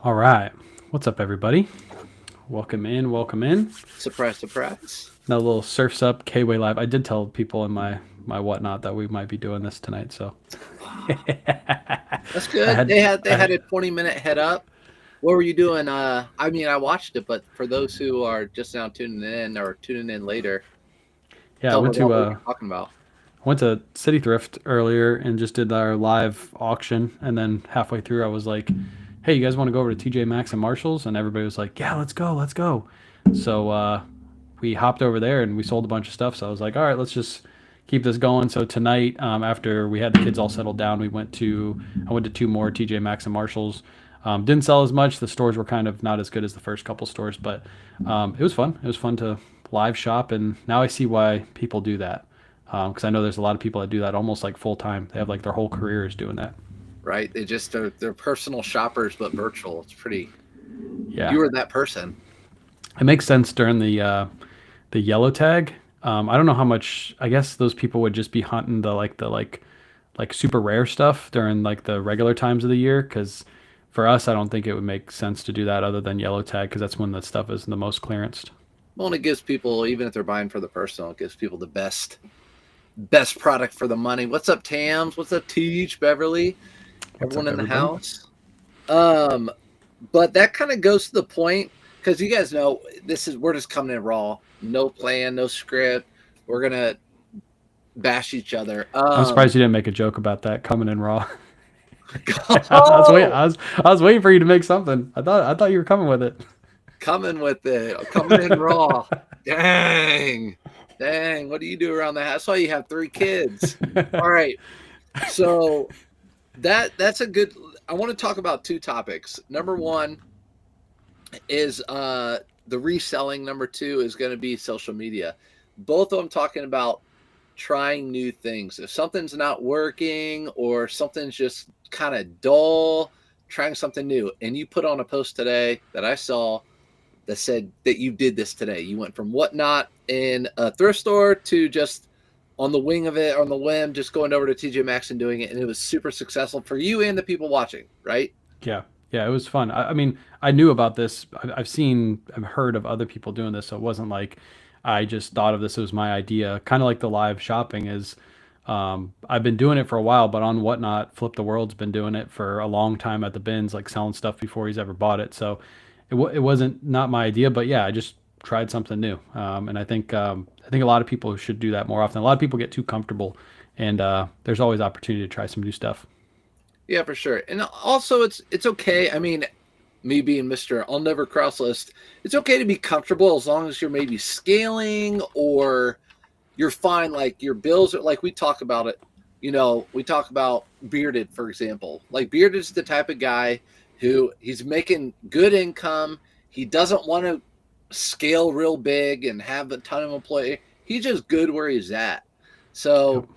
All right. What's up, everybody? Welcome in. Welcome in. Surprise, surprise. Another little Surfsup KayWay live. I did tell people in my whatnot that we might be doing this tonight. So That's I good. had, They had I, a 20-minute head up. What were you doing? I watched it, but for those who are just now tuning in or tuning in later, yeah, I tell them went about to what you're talking about. went to City Thrift earlier and just did our live auction. And then halfway through, I was like, "Hey, you guys want to go over to TJ Maxx and Marshalls?" And everybody was like, "Yeah, let's go, let's go." So we hopped over there and we sold a bunch of stuff. So I was like, "All right, let's just keep this going." So tonight, after we had the kids all settled down, I went to two more TJ Maxx and Marshalls. Didn't sell as much. The stores were kind of not as good as the first couple stores, but it was fun. It was fun to live shop, and now I see why people do that. Because I know there's a lot of people that do that almost like full time. They have like their whole careers doing that. Right? They're personal shoppers, but virtual. It's pretty. Yeah, You were that person. it makes sense during the yellow tag. I don't know how much. I guess those people would just be hunting the super rare stuff during like the regular times of the year. Because for us, I don't think it would make sense to do that other than yellow tag because that's when the stuff is the most clearanced. Well, and it gives people, even if they're buying for the personal, it gives people the best product for the money. What's up, Tams? What's up, Teach, Beverly? What's Everyone up, in the everybody? house. Um, but that kind of goes to the point because you guys know we're just coming in raw, no plan, no script. We're gonna bash each other. I'm surprised you didn't make a joke about that coming in raw. I was waiting. Oh, I was waiting for you to make something. I thought you were coming with it. coming with it, coming in raw. Dang, dang. What do you do around the house? That's why you have 3 kids. All right, so that's a good. I want to talk about 2 topics. Number one is the reselling. Number 2 is going to be social media. Both of them talking about trying new things. If something's not working or something's just kind of dull, trying something new. And you put on a post today that I saw that said that you did this today. You went from whatnot in a thrift store to just on the wing of it, on the whim, just going over to TJ Maxx and doing it. And it was super successful for you and the people watching, right? Yeah, yeah, it was fun. I mean, I knew about this. I've heard of other people doing this, so it wasn't like I just thought of this. It was my idea. Kind of like the live shopping is. I've been doing it for a while, but on Whatnot, Flip the World's been doing it for a long time at the bins, like selling stuff before he's ever bought it. So it wasn't not my idea, but yeah, I just tried something new. And I think a lot of people should do that more often. A lot of people get too comfortable, and there's always opportunity to try some new stuff. Yeah, for sure. And also it's okay. I mean, me being Mr. I'll never cross list, it's okay to be comfortable as long as you're maybe scaling or you're fine. Like your bills are like we talk about it. We talk about Bearded, for example. Like Bearded is the type of guy who he's making good income. He doesn't want to scale real big and have a ton of employee. He's just good where he's at. Yep. So,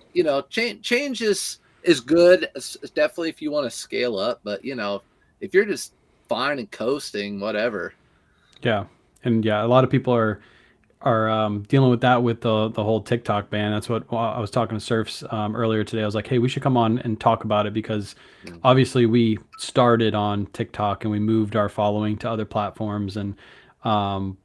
change is good. It's definitely if you want to scale up, but if you're just fine and coasting, whatever. Yeah, and yeah, a lot of people are dealing with that with the whole TikTok ban. That's what I was talking to Surfs earlier today. I was like, hey, we should come on and talk about it because Mm. obviously we started on TikTok and we moved our following to other platforms, and um,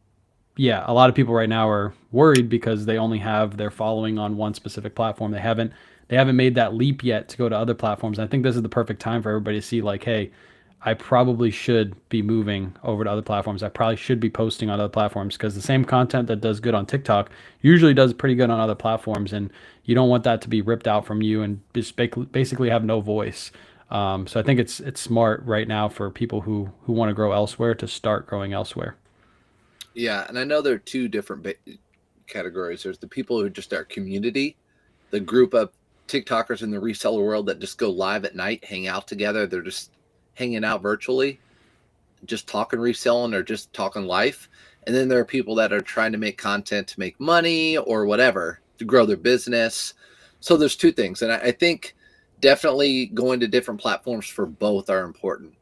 yeah, a lot of people right now are worried because they only have their following on one specific platform. They haven't made that leap yet to go to other platforms. And I think this is the perfect time for everybody to see like, hey, I probably should be moving over to other platforms. I probably should be posting on other platforms because the same content that does good on TikTok usually does pretty good on other platforms, and you don't want that to be ripped out from you and just basically have no voice. So I think it's smart right now for people who want to grow elsewhere to start growing elsewhere. Yeah, and I know there are 2 different categories. There's the people who just are community, the group of TikTokers in the reseller world that just go live at night, hang out together. They're just hanging out virtually, just talking reselling or just talking life. And then there are people that are trying to make content to make money or whatever to grow their business. So there's 2 things. And I think definitely going to different platforms for both are important.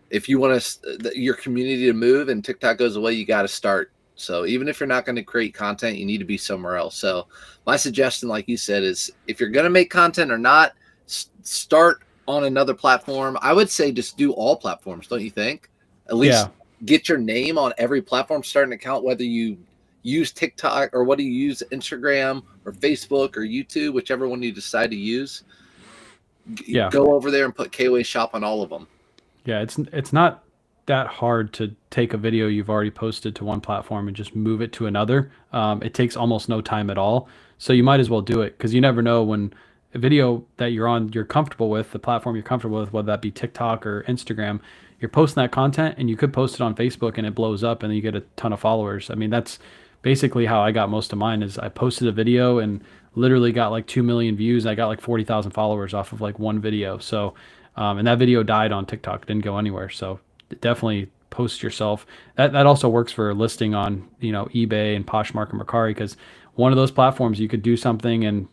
If you want your community to move and TikTok goes away, you got to start. So even if you're not going to create content, you need to be somewhere else. So my suggestion, like you said, is if you're going to make content or not, start on another platform, I would say just do all platforms, don't you think? At least Yeah. get your name on every platform, start an account, whether you use TikTok or what do you use, Instagram or Facebook or YouTube, whichever one you decide to use. Yeah. Go over there and put KayWay shop on all of them. Yeah, it's not that hard to take a video you've already posted to one platform and just move it to another. It takes almost no time at all. So you might as well do it because you never know when a video that you're on, you're comfortable with, the platform you're comfortable with, whether that be TikTok or Instagram, you're posting that content and you could post it on Facebook and it blows up and then you get a ton of followers. I mean, that's basically how I got most of mine is I posted a video and literally got like 2 million views. I got like 40,000 followers off of like one video. So and that video died on TikTok, didn't go anywhere. So definitely post yourself. That also works for listing on eBay and Poshmark and Mercari because one of those platforms you could do something and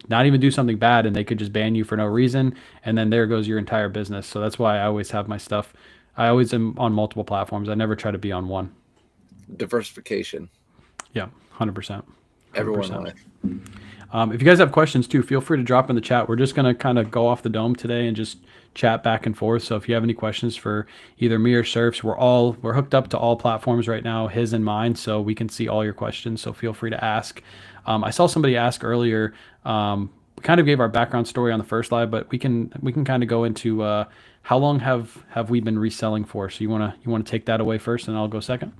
not even do something bad and they could just ban you for no reason and then there goes your entire business. So that's why I always have my stuff. I always am on multiple platforms. I never try to be on one. Diversification. Yeah, 100%. Everyone 100%. life. If you guys have questions too, feel free to drop in the chat. We're just going to kind of go off the dome today and just chat back and forth. So if you have any questions for either me or Surfs, we're hooked up to all platforms right now, his and mine, so we can see all your questions. So feel free to ask. I saw somebody ask earlier. We kind of gave our background story on the first live, but we can kind of go into how long have we been reselling for? So you wanna take that away first, and I'll go second.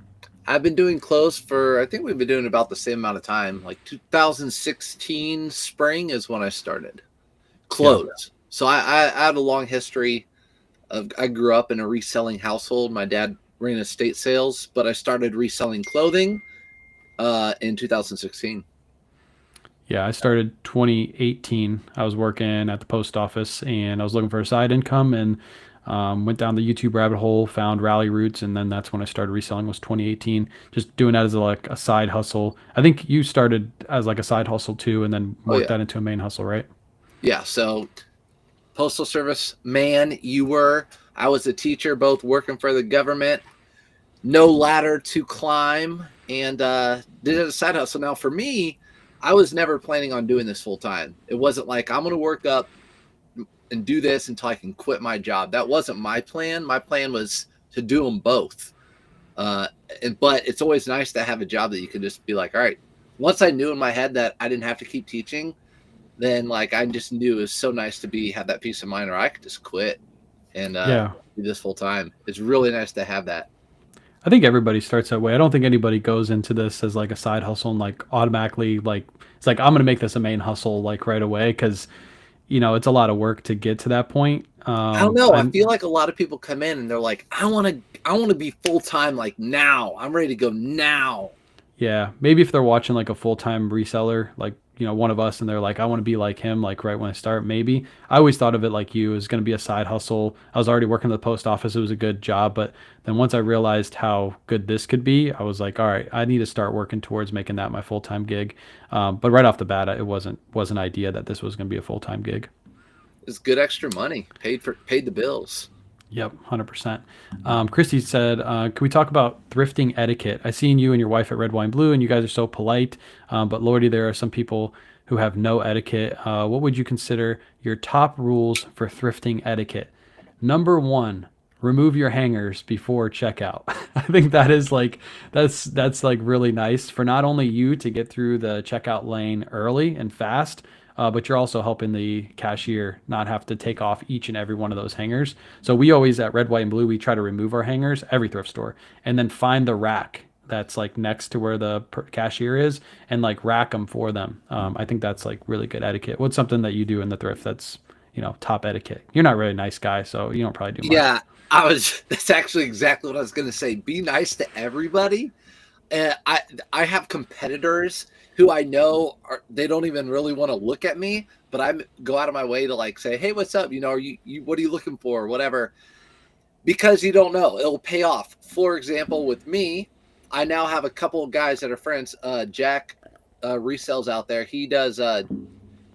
I've been doing clothes for, I think we've been doing about the same amount of time. Like 2016 spring is when I started clothes. Yeah. So I had a long history of, I grew up in a reselling household. My dad ran estate sales, but I started reselling clothing in 2016. Yeah, I started 2018. I was working at the post office and I was looking for a side income and went down the YouTube rabbit hole, found Rally Roots, and then that's when I started reselling. Was 2018. Just doing that as like a side hustle. I think you started as like a side hustle too, and then worked that into a main hustle, right? Yeah. So postal service man, you were. I was a teacher, both working for the government. No ladder to climb, and did it as a side hustle. Now for me, I was never planning on doing this full time. It wasn't like I'm going to work up and do this until I can quit my job. That wasn't my plan. My plan was to do them both. But it's always nice to have a job that you can just be like, all right, once I knew in my head that I didn't have to keep teaching, then like I just knew it was so nice to have that peace of mind, or I could just quit and do this full time. It's really nice to have that. I think everybody starts that way. I don't think anybody goes into this as like a side hustle and like automatically like it's like I'm gonna make this a main hustle like right away because it's a lot of work to get to that point. I don't know. I feel like a lot of people come in and they're like, I want to be full time like now. I'm ready to go now. Yeah, maybe if they're watching like a full time reseller, like one of us, and they're like, I want to be like him, like right when I start. Maybe I always thought of it like you, it was going to be a side hustle. I was already working at the post office; it was a good job, but then once I realized how good this could be, I was like, all right, I need to start working towards making that my full time gig. But right off the bat, it wasn't an idea that this was going to be a full time gig. It's good extra money, paid the bills. Yep, 100%. Christy said, can we talk about thrifting etiquette? I seen you and your wife at Red, Wine, Blue, and you guys are so polite. But Lordy, there are some people who have no etiquette. What would you consider your top rules for thrifting etiquette? Number 1, remove your hangers before checkout. I think that is like, that's like really nice for not only you to get through the checkout lane early and fast, but you're also helping the cashier not have to take off each and every one of those hangers. So we always at Red, White, and Blue, we try to remove our hangers every thrift store and then find the rack that's like next to where the cashier is and like rack them for them. I think that's like really good etiquette. What's something that you do in the thrift that's, top etiquette? You're not really a nice guy, so you don't probably do much. Yeah, that's actually exactly what I was going to say. Be nice to everybody. I have competitors who I know they don't even really want to look at me, but I go out of my way to like say, hey, what's up? Are you what are you looking for? Whatever. Because you don't know, it'll pay off. For example, with me, I now have a couple of guys that are friends. Jack resells out there. He does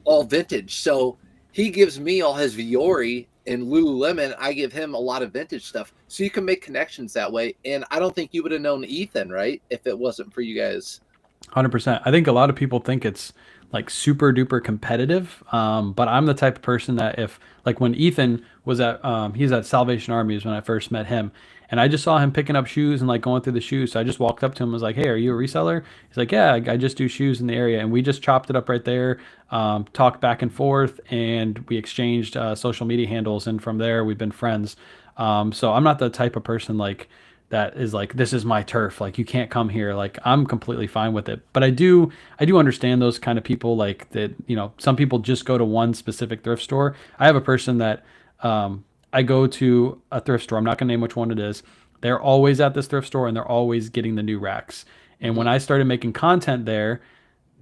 all vintage. So he gives me all his Viore and Lululemon. I give him a lot of vintage stuff. So you can make connections that way. And I don't think you would have known Ethan, right? If it wasn't for you guys. 100%. I think a lot of people think it's like super duper competitive. But I'm the type of person that if like when Ethan was at he's at Salvation Army is when I first met him. And I just saw him picking up shoes and like going through the shoes. So I just walked up to him and was like, "Hey, are you a reseller?" He's like, "Yeah, I just do shoes in the area." And we just chopped it up right there, talked back and forth, and we exchanged social media handles. And from there, we've been friends. So I'm not the type of person like that is like this is my turf, like you can't come here. Like I'm completely fine with it, but I do understand those kind of people, like that, some people just go to one specific thrift store. I have a person that I go to a thrift store, I'm not going to name which one it is. They're always at this thrift store and they're always getting the new racks. And when Mhm. I started making content there,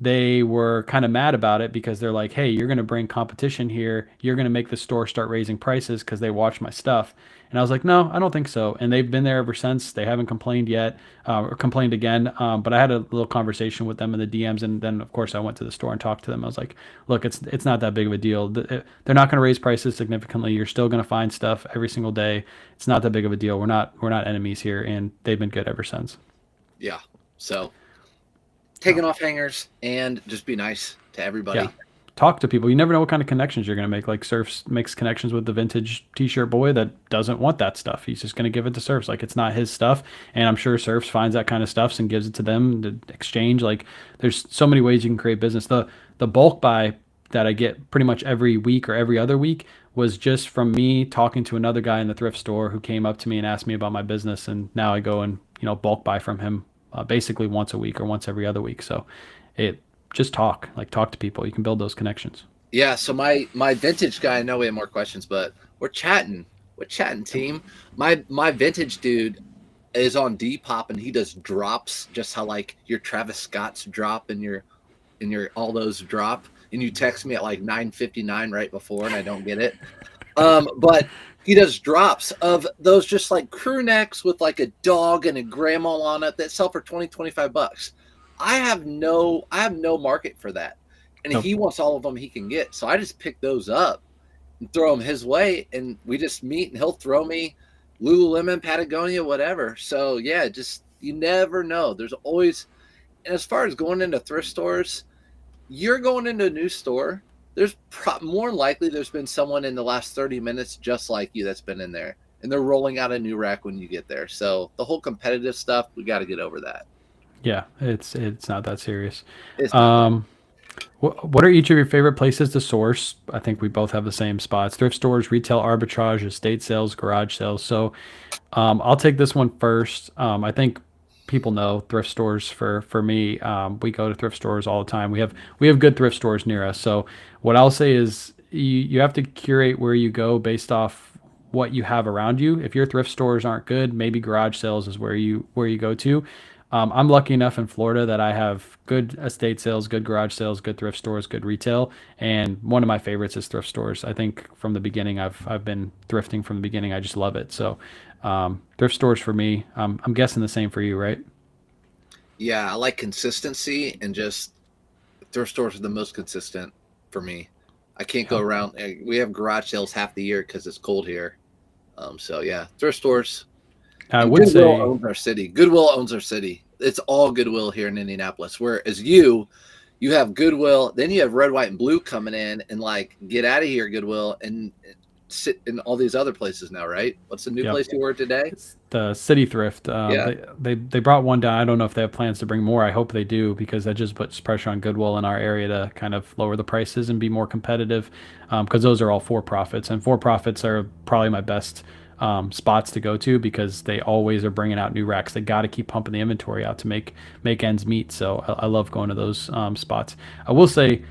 they were kind of mad about it because they're like, "Hey, you're going to bring competition here. You're going to make the store start raising prices because they watch my stuff." And I was like, "No, I don't think so." And they've been there ever since. They haven't complained yet, or complained again. But I had a little conversation with them in the DMs, and then of course I went to the store and talked to them. I was like, "Look, it's not that big of a deal. They're not going to raise prices significantly. You're still going to find stuff every single day. It's not that big of a deal. We're not enemies here." And they've been good ever since. Yeah. So So, taking off hangers and just be nice to yeah. everybody. Talk to people. You never know what kind of connections you're going to make. Like Surfs makes connections with the vintage t-shirt boy that doesn't want that stuff. He's just going to give it to Surfs. Like it's not his stuff. And I'm sure Surfs finds that kind of stuff and gives it to them to exchange. Like there's so many ways you can create business. The bulk buy that I get pretty much every week or every other week was just from me talking to another guy in the thrift store who came up to me and asked me about my business. And now I go and, bulk buy from him basically once a week or once every other week. So it just talk to people. You can build those connections. Yeah, so my vintage guy, I know we have more questions, but we're chatting. We're chatting, team. My vintage dude is on Depop and he does drops, just how like your Travis Scott's drop and your all those drop, and you text me at like 9:59 right before and I don't get it. But he does drops of those just like crew necks with like a dog and a grandma on it that sell for 20-25 bucks. I have no market for that. And Nope. he wants all of them he can get. So I just pick those up and throw them his way, and we just meet and he'll throw me Lululemon, Patagonia, whatever. So yeah, just you never know. There's always, and as far as going into thrift stores, you're going into a new store. There's more than likely there's been someone in the last 30 minutes just like you that's been in there, and they're rolling out a new rack when you get there. So the whole competitive stuff, we got to get over that. Yeah, it's not that serious. It's not that. Um, what are each of your favorite places to source? I think we both have the same spots: thrift stores, retail arbitrage, estate sales, garage sales. So I'll take this one first. I think people know thrift stores for me. We go to thrift stores all the time. We have good thrift stores near us. So what I'll say is you have to curate where you go based off what you have around you. If your thrift stores aren't good, maybe garage sales is where you go to. I'm lucky enough in Florida that I have good estate sales, good garage sales, good thrift stores, good retail, and one of my favorites is thrift stores. I think from the beginning, I've been thrifting from the beginning. I just love it. So thrift stores for me. I'm guessing the same for you, right? Yeah, I like consistency, and just thrift stores are the most consistent for me. I can't go Yeah. around. We have garage sales half the year because it's cold here. So yeah, thrift stores. I And would Goodwill say, owns our city. Goodwill owns our city. It's all Goodwill here in Indianapolis. Whereas you have Goodwill, then you have Red, White, and Blue coming in and like get out of here, Goodwill, and sit in all these other places now, right? What's the new yep, place you were today? it's the City Thrift. Yeah, They brought one down. I don't know if they have plans to bring more. I hope they do because that just puts pressure on Goodwill in our area to kind of lower the prices and be more competitive. Because those are all for profits, and for profits are probably my best spots to go to because they always are bringing out new racks. They got to keep pumping the inventory out to make ends meet. So I love going to those spots. I will say,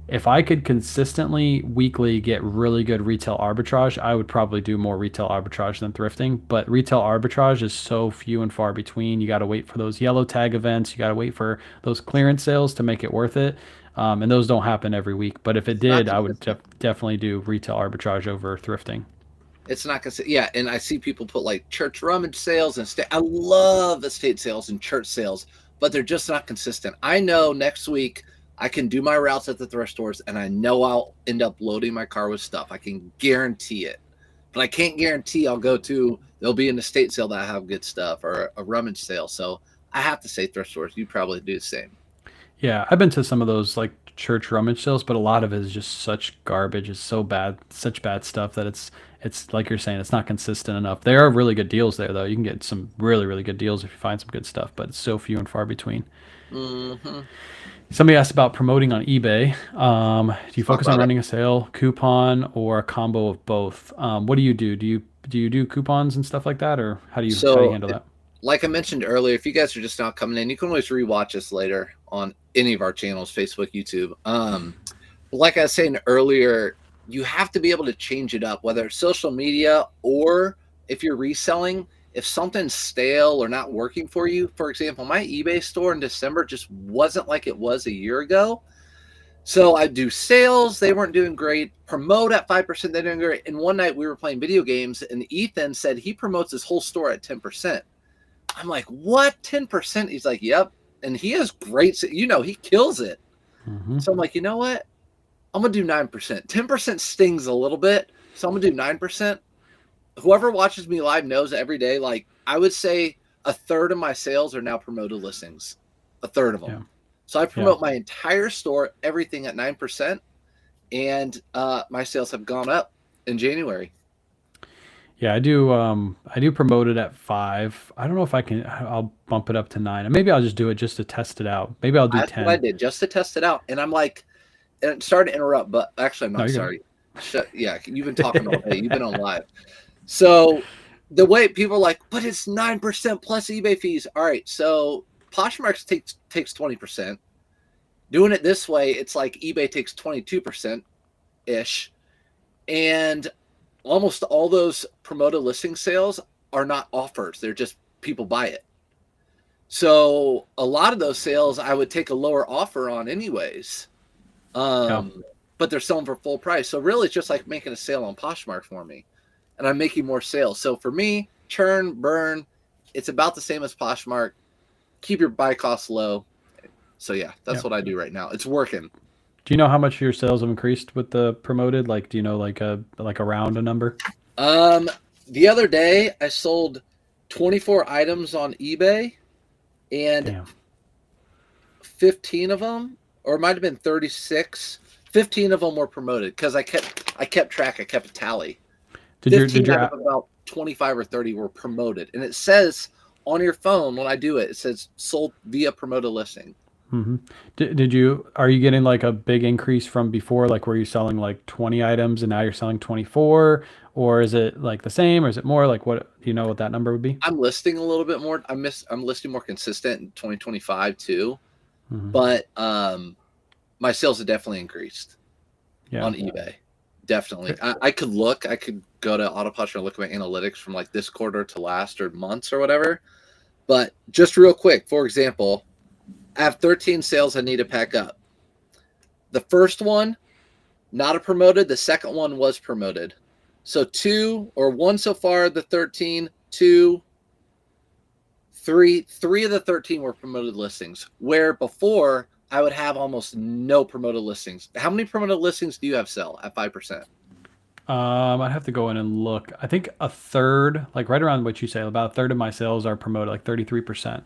if I could consistently weekly get really good retail arbitrage, I would probably do more retail arbitrage than thrifting. But retail arbitrage is so few and far between. You got to wait for those yellow tag events. You got to wait for those clearance sales to make it worth it. And those don't happen every week. But if it it's not did, I would consistent. definitely do retail arbitrage over thrifting. It's not consistent. Yeah, and I see people put like church rummage sales and I love estate sales and church sales, but they're just not consistent. I know next week I can do my routes at the thrift stores, and I know I'll end up loading my car with stuff. I can guarantee it, but I can't guarantee I'll go to. There'll be an estate sale that I have good stuff, or a rummage sale. So I have to say thrift stores. You probably do the same. Yeah, I've been to some of those like church rummage sales, but a lot of it is just such garbage. It's so bad, such bad stuff that it's like you're saying, it's not consistent enough. There are really good deals there though. You can get some really, really good deals if you find some good stuff, but it's so few and far between. Mm-hmm. Somebody asked about promoting on eBay. Do you Talk focus on about it. running a sale, coupon, or a combo of both? What do you do? Do you do coupons and stuff like that, or how do you So, handle that? like I mentioned earlier, if you guys are just now coming in, you can always rewatch us later on any of our channels, Facebook, YouTube. Like I was saying earlier, you have to be able to change it up, whether it's social media or if you're reselling. If something's stale or not working for you, for example, my eBay store in December just wasn't like it was a year ago. So I do sales, they weren't doing great. Promote at 5%, they're doing great. And one night we were playing video games, and Ethan said he promotes his whole store at 10%. I'm like, what? 10%? He's like, yep. And he has great, he kills it. Hmm. So I'm like, you know what? I'm going to do 9%. 10% stings a little bit. So I'm going to do 9%. Whoever watches me live knows every day, like I would say a third of my sales are now promoted listings, a third of them. Yeah. So I Yeah. promote my entire store, everything at 9%. And my sales have gone up in January. Yeah, I do. I do promote it at 5. I don't know if I can. I'll bump it up to 9, and maybe I'll just do it just to test it out. Maybe I'll do That's what I 10. did just to test it out. And I'm like, and sorry to interrupt, but actually, I'm No, not you're sorry. Yeah, you've been talking all day. You've been on live. So the way people are like, but it's 9% plus eBay fees. All right, so Poshmark takes 20%. Doing it this way, it's like eBay takes 22% ish, and almost all those promoted listing sales are not offers. They're just people buy it. So a lot of those sales I would take a lower offer on anyways. Yeah. But they're selling for full price. So really it's just like making a sale on Poshmark for me. And I'm making more sales. So for me, churn, burn, it's about the same as Poshmark. Keep your buy costs low. So yeah, that's what I do right now. It's working. Do you know how much your sales have increased with the promoted? Like, do you know like around a number? The other day I sold 24 items on eBay, and Damn. 15 of them, or it might have been 36. 15 of them were promoted because I kept track. I kept a tally. Did 15 your out of about 25 or 30 were promoted, and it says on your phone when I do it, it says sold via promoted listing. Mm-hmm. Are you getting like a big increase from before? Like, were you selling like 20 items and now you're selling 24? Or is it like the same, or is it more? Like, what do you know what that number would be? I'm listing a little bit more. I'm listing more consistent in 2025 too, Hmm. but my sales have definitely increased Yeah. on eBay. Definitely. I could look. I could go to Autopilot and look at my analytics from like this quarter to last or months or whatever. But just real quick, for example, I have 13 sales I need to pack up. The first one, not a promoted. The second one was promoted. So one so far, the 13, three of the 13 were promoted listings, where before I would have almost no promoted listings. How many promoted listings do you have sell at 5%? I'd have to go in and look. I think a third, like right around what you say, about a third of my sales are promoted, like 33%.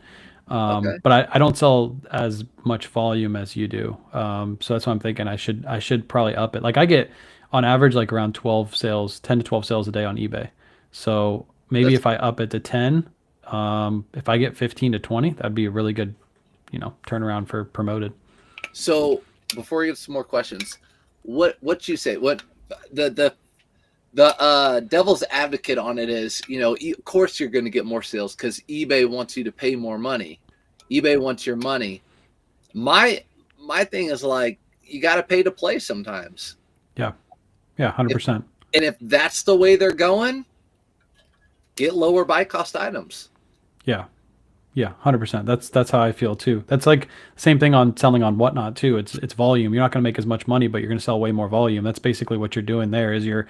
Okay. But I don't sell as much volume as you do. So that's what I'm thinking. I should probably up it. Like I get on average like around 12 sales, 10 to 12 sales a day on eBay. So maybe That's if I up it to 10, if I get 15 to 20, that'd be a really good, turnaround for promoted. so before we get some more questions, what you say? What the devil's advocate on it is, of course you're going to get more sales because eBay wants you to pay more money. eBay wants your money. My thing is like, you got to pay to play sometimes. Yeah. Yeah. 100%. And if that's the way they're going, get lower buy cost items. Yeah. Yeah, 100%. That's how I feel too. That's like same thing on selling on Whatnot too. It's volume. You're not going to make as much money, but you're going to sell way more volume. That's basically what you're doing there is you're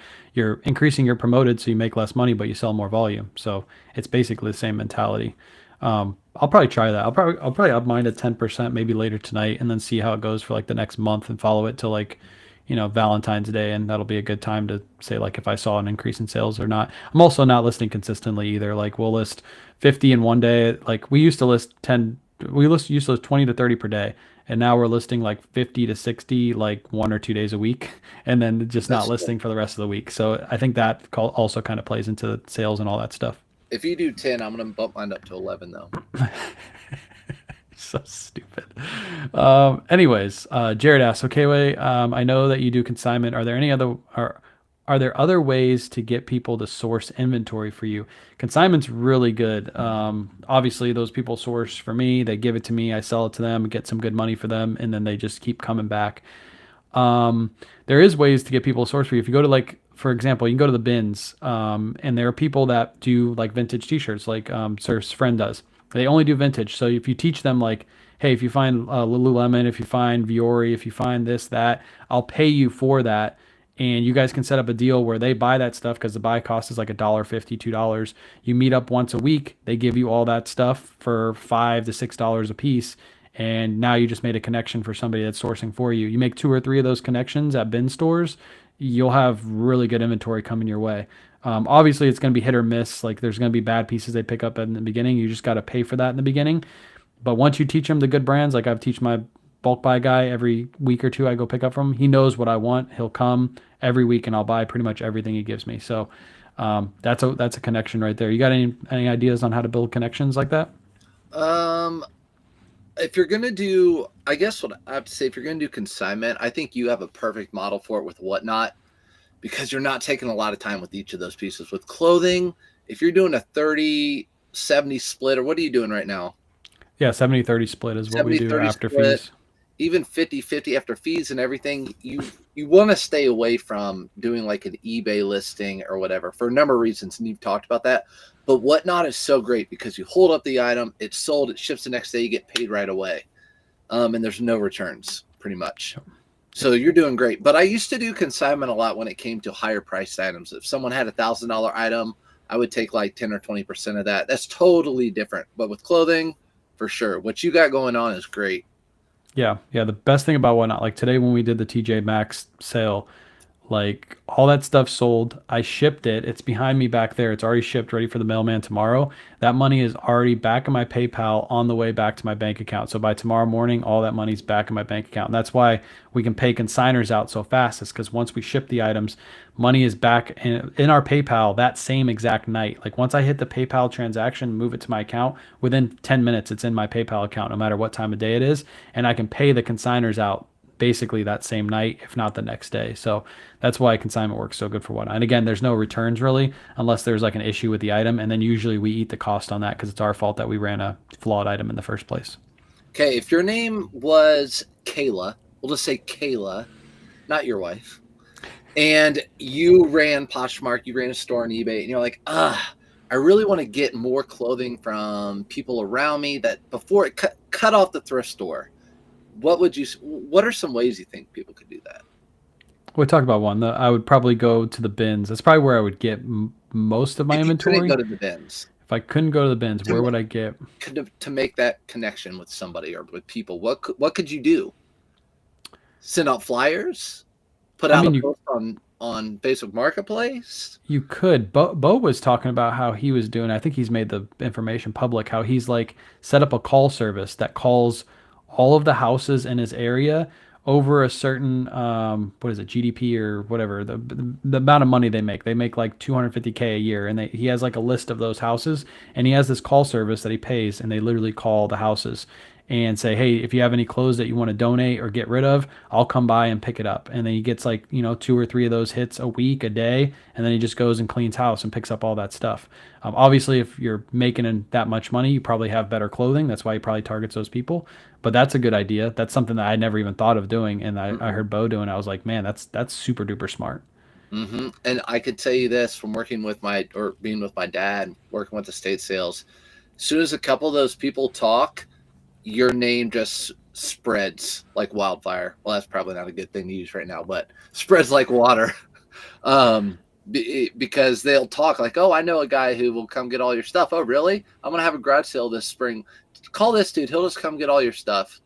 increasing your promoted so you make less money, but you sell more volume. So it's basically the same mentality. I'll probably try that. I'll probably up mine to 10% maybe later tonight and then see how it goes for like the next month and follow it till like Valentine's Day, and that'll be a good time to say like if I saw an increase in sales or not. I'm also not listing consistently either. Like we'll list 50 in one day. Like we used to list 20 to 30 per day, and now we're listing like 50 to 60 like 1 or 2 days a week, and then just not That's listing for the rest of the week. So I think that also kind of plays into sales and all that stuff. if you do 10, I'm gonna bump mine up to 11 though. So stupid. Anyways, Jared asks, okay, Way, I know that you do consignment. Are there other ways to get people to source inventory for you? Consignment's really good. Obviously, those people source for me. They give it to me. I sell it to them, get some good money for them, and then they just keep coming back. There is ways to get people to source for you. If you go to like, for example, you can go to the bins, and there are people that do like vintage T-shirts, like Surf's friend does. They only do vintage. So if you teach them like, hey, if you find Lululemon, if you find Viore, if you find this, that, I'll pay you for that. And you guys can set up a deal where they buy that stuff because the buy cost is like $1.50, $2. You meet up once a week. They give you all that stuff for $5 to $6 a piece. And now you just made a connection for somebody that's sourcing for you. You make 2 or 3 of those connections at bin stores, you'll have really good inventory coming your way. Obviously, it's going to be hit or miss. Like there's going to be bad pieces they pick up in the beginning. You just got to pay for that in the beginning. But once you teach them the good brands, like I've teach my bulk buy guy every week or two, I go pick up from him. He knows what I want. He'll come every week and I'll buy pretty much everything he gives me. So that's a connection right there. You got any ideas on how to build connections like that? If you're going to do, I guess what I have to say, if you're going to do consignment, I think you have a perfect model for it with Whatnot, because you're not taking a lot of time with each of those pieces. With clothing, if you're doing a 30-70 split, or what are you doing right now? Yeah, 70-30 split is what we do after split, fees. Even 50-50 after fees and everything, you want to stay away from doing like an eBay listing or whatever for a number of reasons, and you've talked about that. But Whatnot is so great because you hold up the item, it's sold, it ships the next day, you get paid right away. And there's no returns, pretty much. So you're doing great. But I used to do consignment a lot when it came to higher priced items. If someone had $1,000 item, I would take like 10 or 20% of that. That's totally different. But with clothing, for sure. What you got going on is great. Yeah. The best thing about Whatnot, like today when we did the TJ Maxx sale, like all that stuff sold. I shipped it. It's behind me back there. It's already shipped, ready for the mailman tomorrow. That money is already back in my PayPal on the way back to my bank account. So by tomorrow morning, all that money's back in my bank account. And that's why we can pay consigners out so fast. Is because once we ship the items, money is back in our PayPal that same exact night. Like once I hit the PayPal transaction, move it to my account, within 10 minutes, it's in my PayPal account, no matter what time of day it is. And I can pay the consigners out basically that same night, if not the next day. So that's why consignment works so good for Whatnot. And again, there's no returns really, unless there's like an issue with the item. And then usually we eat the cost on that because it's our fault that we ran a flawed item in the first place. Okay, if your name was Kayla, we'll just say Kayla, not your wife, and you ran Poshmark, you ran a store on eBay, and you're like, I really want to get more clothing from people around me that before it cut off the thrift store. What are some ways you think people could do that? We'll talk about one. I would probably go to the bins. That's probably where I would get most of my inventory. If you couldn't go to the bins. If I couldn't go to the bins, where would I get? To make that connection with somebody or with people, what could you do? Send out flyers? Put out a post on Facebook Marketplace? You could. Bo was talking about how he was doing, I think he's made the information public, how he's like set up a call service that calls all of the houses in his area over a certain what is it, GDP or whatever, the amount of money they make like $250K a year, and he has like a list of those houses, and he has this call service that he pays, and they literally call the houses and say, hey, if you have any clothes that you want to donate or get rid of, I'll come by and pick it up. And then he gets like 2 or 3 of those hits a week, a day, and then he just goes and cleans house and picks up all that stuff. Obviously, if you're making that much money, you probably have better clothing. That's why he probably targets those people. But that's a good idea. That's something that I never even thought of doing, and I heard Bo doing. I was like, man, that's super duper smart. Mm-hmm. And I could tell you this from being with my dad, working with estate sales. As soon as a couple of those people talk, your name just spreads like wildfire. Well, that's probably not a good thing to use right now, but spreads like water. Because they'll talk like, oh, I know a guy who will come get all your stuff. Oh, really? I'm going to have a garage sale this spring. Call this dude. He'll just come get all your stuff.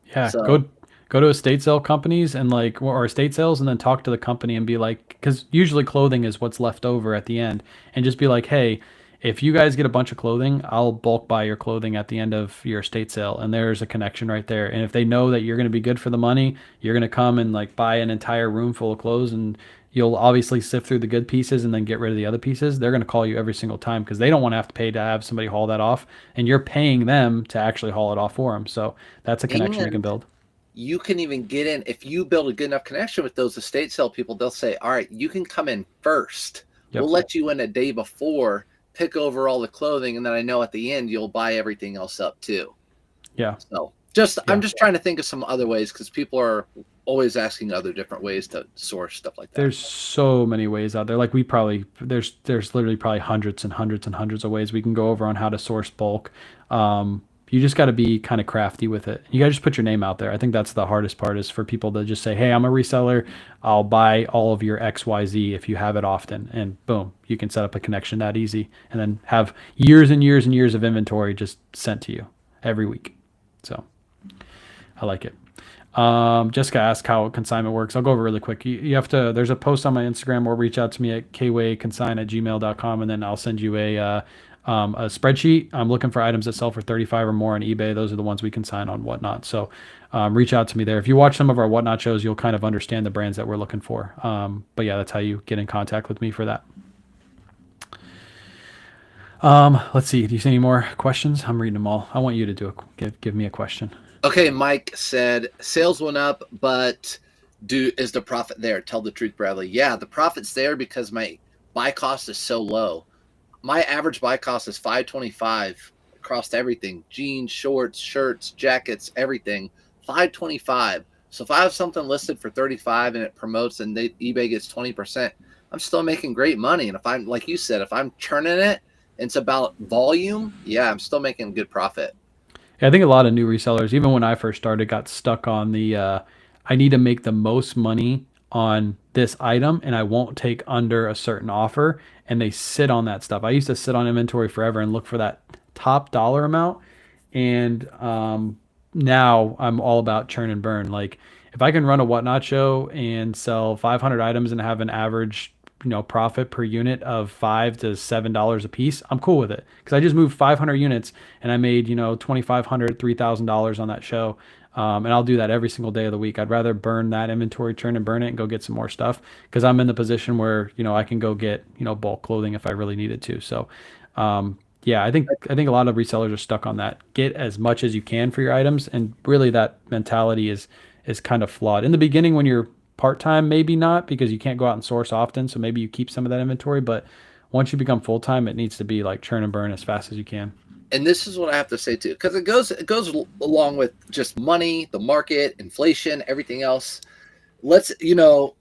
Yeah. So, go to estate sale companies and or estate sales, and then talk to the company and be like, because usually clothing is what's left over at the end, and just be like, hey, if you guys get a bunch of clothing, I'll bulk buy your clothing at the end of your estate sale. And there's a connection right there. And if they know that you're going to be good for the money, you're going to come and like buy an entire room full of clothes, and you'll obviously sift through the good pieces and then get rid of the other pieces. They're going to call you every single time because they don't want to have to pay to have somebody haul that off. And you're paying them to actually haul it off for them. So that's a connection you can build. You can even get in if you build a good enough connection with those estate sale people. They'll say, all right, you can come in first. Yep. We'll let you in a day before, pick over all the clothing, and then I know at the end you'll buy everything else up too. Yeah. So I'm just trying to think of some other ways because people are always asking other different ways to source stuff like that. There's so many ways out there. Like there's literally probably hundreds and hundreds and hundreds of ways we can go over on how to source bulk. You just got to be kind of crafty with it. You got to just put your name out there. I think that's the hardest part, is for people to just say, hey, I'm a reseller. I'll buy all of your XYZ if you have it often. And boom, you can set up a connection that easy and then have years and years and years of inventory just sent to you every week. So I like it. Jessica asked how consignment works. I'll go over really quick. You have to, there's a post on my Instagram, or reach out to me at kaywayconsign@gmail.com, and then I'll send you a spreadsheet. I'm looking for items that sell for 35 or more on eBay. Those are the ones we consign on Whatnot. So reach out to me there. If you watch some of our Whatnot shows, you'll kind of understand the brands that we're looking for. But yeah, that's how you get in contact with me for that. Let's see. Do you see any more questions? I'm reading them all. I want you to give me a question. Okay, Mike said sales went up, but is the profit there? Tell the truth, Bradley. Yeah, the profit's there because my buy cost is so low. My average buy cost is $5.25 across everything: jeans, shorts, shirts, jackets, everything. $5.25. So if I have something listed for $35 and it promotes and eBay gets 20%, I'm still making great money. And if I'm, like you said, if I'm churning it, and it's about volume, yeah, I'm still making a good profit. Yeah, I think a lot of new resellers, even when I first started, got stuck on the I need to make the most money on this item and I won't take under a certain offer, and they sit on that stuff. I used to sit on inventory forever and look for that top dollar amount, and now I'm all about churn and burn. Like if I can run a Whatnot show and sell 500 items and have an average profit per unit of $5 to $7 a piece, I'm cool with it, because I just moved 500 units and I made $2,500, $3,000 on that show. And I'll do that every single day of the week. I'd rather burn that inventory, churn and burn it, and go get some more stuff, because I'm in the position where I can go get bulk clothing if I really needed to. So yeah, I think a lot of resellers are stuck on that. Get as much as you can for your items, and really that mentality is kind of flawed. In the beginning, when you're part-time, maybe not, because you can't go out and source often, so maybe you keep some of that inventory, but once you become full-time, it needs to be like churn and burn as fast as you can. And this is what I have to say too, because it goes along with just money, the market, inflation, everything else. You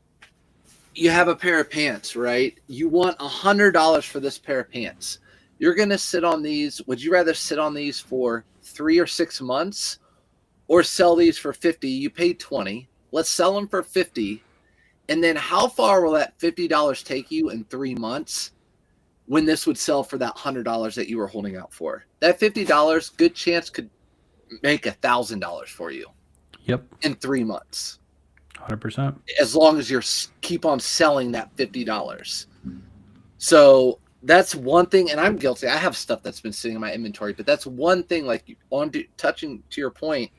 have a pair of pants, right? You want $100 for this pair of pants. You're going to sit on these. Would you rather sit on these for 3 or 6 months, or sell these for $50? You paid $20. Let's sell them for $50. And then how far will that $50 take you in 3 months, when this would sell for that $100 that you were holding out for? That $50, good chance, could make $1,000 for you. Yep. In 3 months. 100%. As long as you keep on selling that $50. So that's one thing, and I'm guilty. I have stuff that's been sitting in my inventory, but that's one thing, like touching to your point,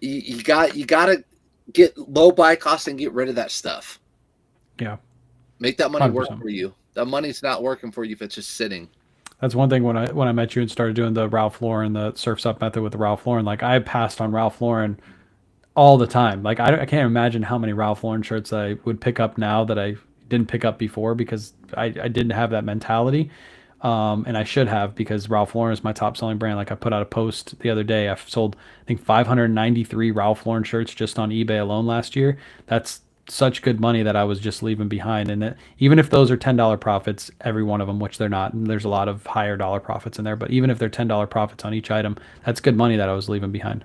you got to get low buy cost and get rid of that stuff. Yeah. Make that money 100%. work for you. That money's not working for you if it's just sitting. That's one thing when I met you and started doing the Ralph Lauren, the Surfsup method with the Ralph Lauren, like I passed on Ralph Lauren all the time. Like I can't imagine how many Ralph Lauren shirts I would pick up now that I didn't pick up before, because I didn't have that mentality. And I should have, because Ralph Lauren is my top selling brand. Like I put out a post the other day. I've sold, I think, 593 Ralph Lauren shirts just on eBay alone last year. That's such good money that I was just leaving behind. And even if those are $10 profits, every one of them, which they're not, and there's a lot of higher dollar profits in there, but even if they're $10 profits on each item, that's good money that I was leaving behind.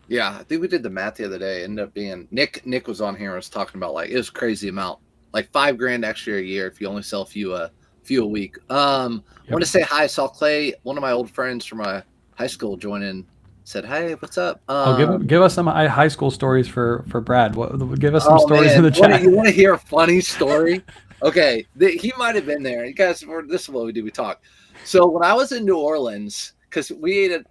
Yeah, I think we did the math the other day. It ended up being Nick was on here and was talking about, like, it was a crazy amount, like $5,000 extra a year if you only sell a few a week. I want to say hi. I saw Clay, one of my old friends from my high school, join in. Said, hey, what's up? Give us some high school stories for Brad. Give us some stories in the chat. You want to hear a funny story? Okay, he might have been there. You guys, this is what we do. We talk. So when I was in New Orleans, because we ate at,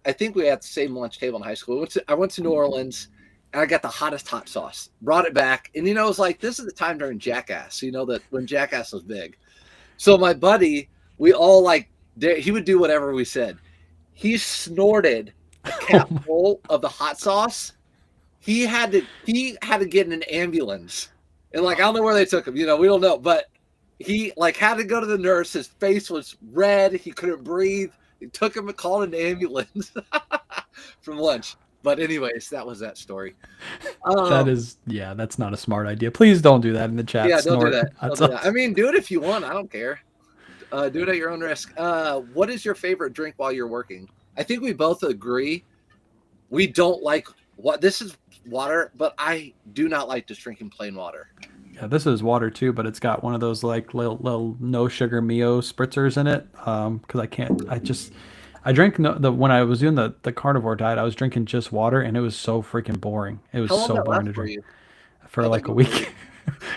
I think we had the same lunch table in high school. I went to New Orleans, and I got the hottest hot sauce. Brought it back, and it was like this is the time during Jackass. That when Jackass was big. So my buddy, we all he would do whatever we said. He snorted a cap full of the hot sauce. He had to get in an ambulance. And I don't know where they took him, we don't know, but he had to go to the nurse. His face was red. He couldn't breathe. He took him and called an ambulance from lunch. But anyways, that was that story. That's not a smart idea. Please don't do that in the chat. Yeah, don't do that. Don't do that. I mean, do it if you want. I don't care. Do it at your own risk. What is your favorite drink while you're working? I think we both agree we don't like this is water, but I do not like just drinking plain water. Yeah, this is water too, but it's got one of those little no sugar Mio spritzers in it. Because I drank when I was doing the carnivore diet, I was drinking just water, and it was so freaking boring. It was so boring to drink for like a week.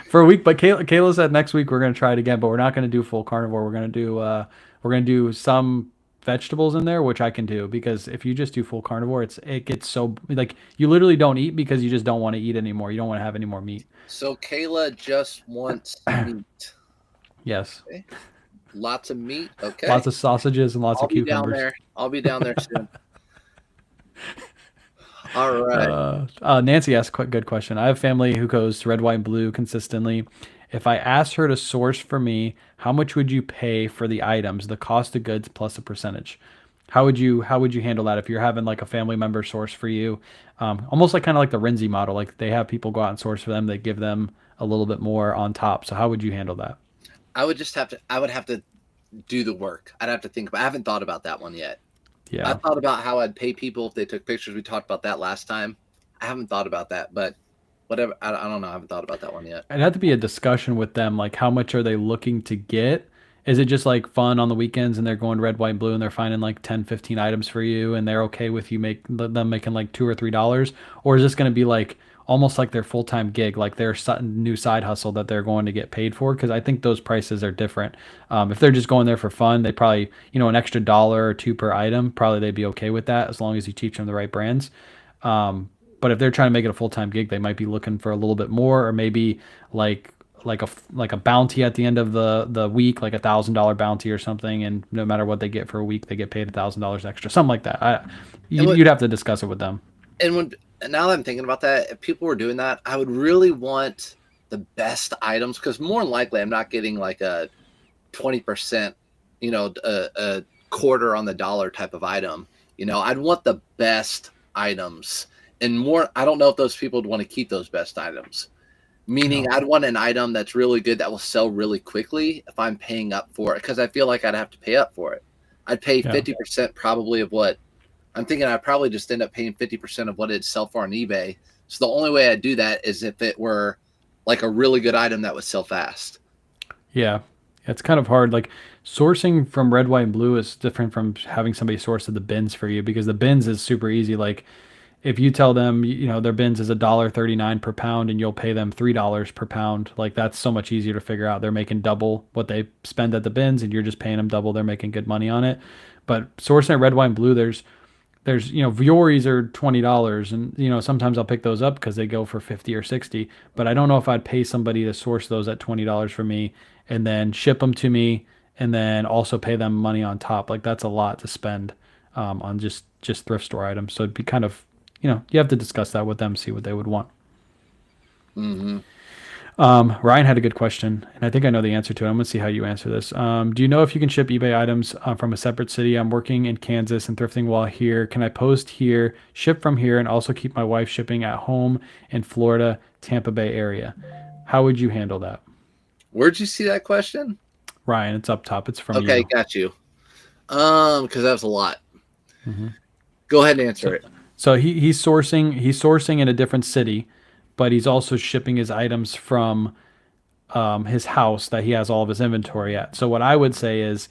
For a week, but Kayla said next week we're gonna try it again, but we're not gonna do full carnivore. We're gonna do some vegetables in there, which I can do, because if you just do full carnivore, it gets so you literally don't eat because you just don't want to eat anymore. You don't want to have any more meat. So Kayla just wants meat. Yes. Okay. Lots of meat. Okay. Lots of sausages and lots of cucumbers. I'll be down there soon. All right. Nancy asked a good question. I have family who goes to red, white, and blue consistently. If I asked her to source for me, how much would you pay for the items, the cost of goods plus a percentage? How would you handle that if you're having a family member source for you? Almost kind of like the Renzi model. They have people go out and source for them. They give them a little bit more on top. So how would you handle that? I would have to do the work. I'd have to think about. I haven't thought about that one yet. Yeah. I thought about how I'd pay people if they took pictures. We talked about that last time. I haven't thought about that, but whatever. I don't know. I haven't thought about that one yet. It'd have to be a discussion with them. How much are they looking to get? Is it just fun on the weekends and they're going red, white, and blue and they're finding 10, 15 items for you and they're okay with you them making $2 or $3? Or is this going to be almost like their full-time gig, their new side hustle that they're going to get paid for? Because I think those prices are different. If they're just going there for fun, they probably, an extra $1 or $2 per item, probably they'd be okay with that as long as you teach them the right brands. But if they're trying to make it a full-time gig, they might be looking for a little bit more, or maybe like a bounty at the end of the week, like $1,000 bounty or something, and no matter what they get for a week, they get paid $1,000 extra, something like that. You'd have to discuss it with them. And now that I'm thinking about that, if people were doing that, I would really want the best items, because more than likely I'm not getting a 20%, a quarter on the dollar type of item. I'd want the best items, and more. I don't know if those people would want to keep those best items. Meaning, I'd want an item that's really good that will sell really quickly if I'm paying up for it, because I feel like I'd have to pay up for it. I'd pay 50% probably of what I'm thinking. I'd probably just end up paying 50% of what it'd sell for on eBay. So the only way I'd do that is if it were a really good item that would sell fast. Yeah. It's kind of hard. Sourcing from red, white, and blue is different from having somebody source the bins for you, because the bins is super easy. If you tell them, their bins is $1.39 per pound and you'll pay them $3 per pound, that's so much easier to figure out. They're making double what they spend at the bins and you're just paying them double. They're making good money on it. But sourcing at red, white, and blue, there's Vioris are $20 and, sometimes I'll pick those up because they go for 50 or 60, but I don't know if I'd pay somebody to source those at $20 for me and then ship them to me and then also pay them money on top. That's a lot to spend on just thrift store items. So it'd be kind of, you have to discuss that with them, see what they would want. Mm-hmm. Ryan had a good question, and I think I know the answer to it. I'm going to see how you answer this. Do you know if you can ship eBay items from a separate city? I'm working in Kansas and thrifting while here. Can I post here, ship from here, and also keep my wife shipping at home in Florida, Tampa Bay area? How would you handle that? Where'd you see that question? Ryan, it's up top. It's from you. Okay, got you. Because that was a lot. Mm-hmm. Go ahead and answer it. So he's sourcing in a different city, but he's also shipping his items from his house that he has all of his inventory at. So what I would say is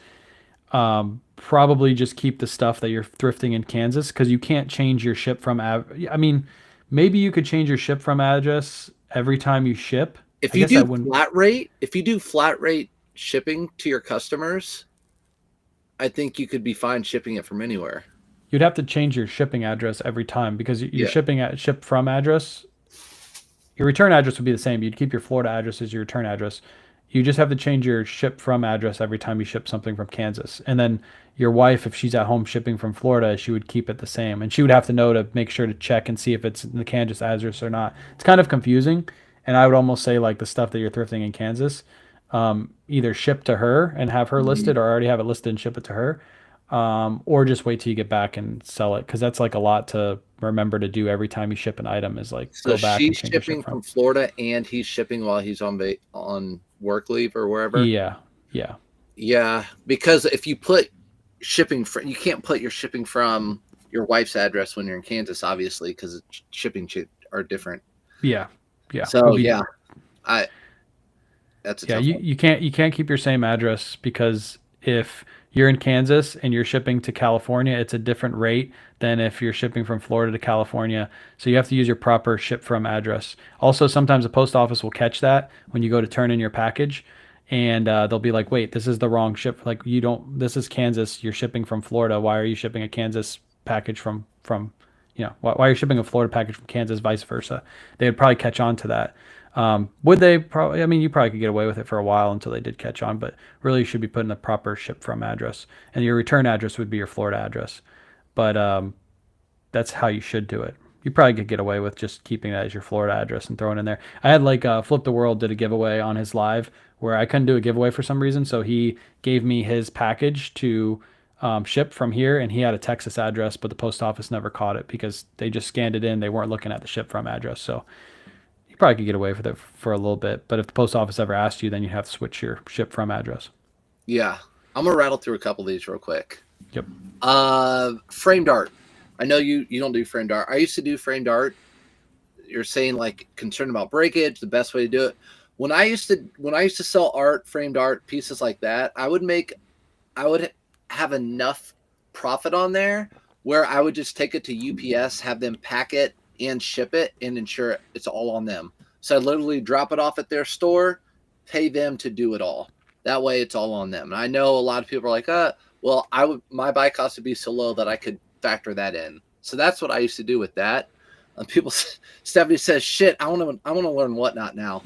probably just keep the stuff that you're thrifting in Kansas, because you can't change your maybe you could change your ship from address every time you ship, If I you guess I do wouldn't. flat rate shipping to your customers, I think you could be fine shipping it from anywhere. You'd have to change your shipping address every time because your Yeah. shipping at ship from address, your return address would be the same. You'd keep your Florida address as your return address. You just have to change your ship from address every time you ship something from Kansas. And then your wife, if she's at home shipping from Florida, she would keep it the same. And she would have to know to make sure to check and see if it's in the Kansas address or not. It's kind of confusing. And I would almost say like the stuff that you're thrifting in Kansas, either ship to her and have her Mhm. listed or already have it listed and ship it to her, or just wait till you get back and sell it because that's like a lot to remember to do every time you ship an item is like So go back and she's change your ship shipping from. from Florida and he's shipping while he's on work leave or wherever. Yeah, yeah, Yeah, because if you put you can't put your shipping from your wife's address when you're in Kansas, obviously, because shipping are different. yeah, yeah. It would So be yeah, I that's a yeah. tough one. You can't keep your same address because if you're in Kansas and you're shipping to California, it's a different rate than if you're shipping from Florida to California. So you have to use your proper ship from address. Also, sometimes the post office will catch that when you go to turn in your package, and they'll be like, "Wait, this is the wrong ship. Like you don't. This is Kansas. You're shipping from Florida. Why are you shipping a Kansas package from why are you shipping a Florida package from Kansas, vice versa?" They would probably catch on to that. Would they probably? I mean, you probably could get away with it for a while until they did catch on, but really, you should be putting the proper ship from address, and your return address would be your Florida address. But that's how you should do it. You probably could get away with just keeping that as your Florida address and throwing it in there. I had like Flip the World did a giveaway on his live where I couldn't do a giveaway for some reason, so he gave me his package to ship from here, and he had a Texas address, but the post office never caught it because they just scanned it in. They weren't looking at the ship from address, so you probably could get away with it for a little bit. But if the post office ever asked you, then you have to switch your ship from address. Yeah, I'm gonna rattle through a couple of these real quick. Yep. Framed art. I know you don't do framed art. I used to do framed art. You're saying like concerned about breakage, the best way to do it. When I used to sell art, framed art, pieces like that, I would have enough profit on there where I would just take it to UPS, have them pack it and ship it and ensure it's all on them. So I literally drop it off at their store, pay them to do it all. That way it's all on them. And I know a lot of people are like, well, my buy cost would be so low that I could factor that in. So that's what I used to do with that. People, Stephanie says, "Shit, I want to learn Whatnot now."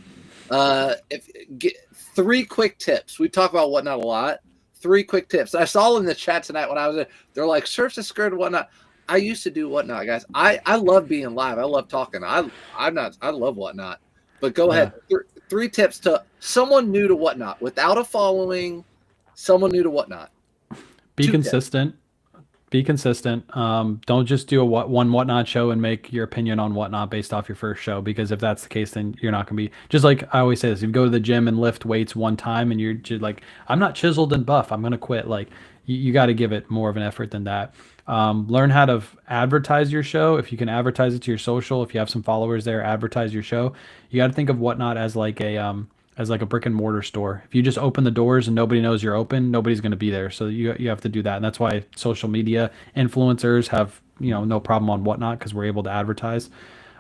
Get 3 quick tips. We talk about Whatnot a lot. 3 quick tips. I saw in the chat tonight when I was there. They're like, "Surf's a skirt and Whatnot." I used to do Whatnot, guys. I love being live. I love talking. I love Whatnot. But go Yeah. ahead. 3 tips to someone new to Whatnot without a following. Someone new to Whatnot. Be 2 tips. consistent. Be consistent. Don't just do one Whatnot show and make your opinion on Whatnot based off your first show, because if that's the case, then you're not going to be, just like I always say this, if you go to the gym and lift weights one time and you're just like, I'm not chiseled and buff, I'm going to quit. Like you got to give it more of an effort than that. Learn how to advertise your show. If you can advertise it to your social, if you have some followers there, advertise your show. You got to think of Whatnot as like a brick and mortar store. If you just open the doors and nobody knows you're open, nobody's going to be there. So you have to do that. And that's why social media influencers have, no problem on Whatnot, because we're able to advertise.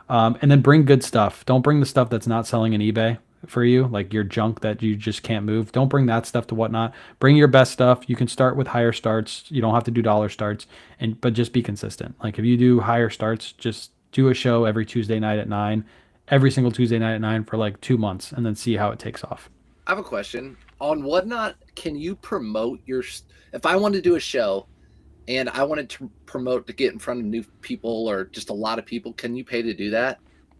And then bring good stuff. Don't bring the stuff that's not selling in eBay for you, like your junk that you just can't move. Don't bring that stuff to Whatnot. Bring your best stuff. You can start with higher starts. You don't have to do dollar starts, but just be consistent. Like if you do higher starts, just do a show every Tuesday night at 9, every single Tuesday night at 9 for like 2 months, and then see how it takes off. I have a question on Whatnot. Can you promote if I wanted to do a show and I wanted to promote to get in front of new people or just a lot of people, can you pay to do that?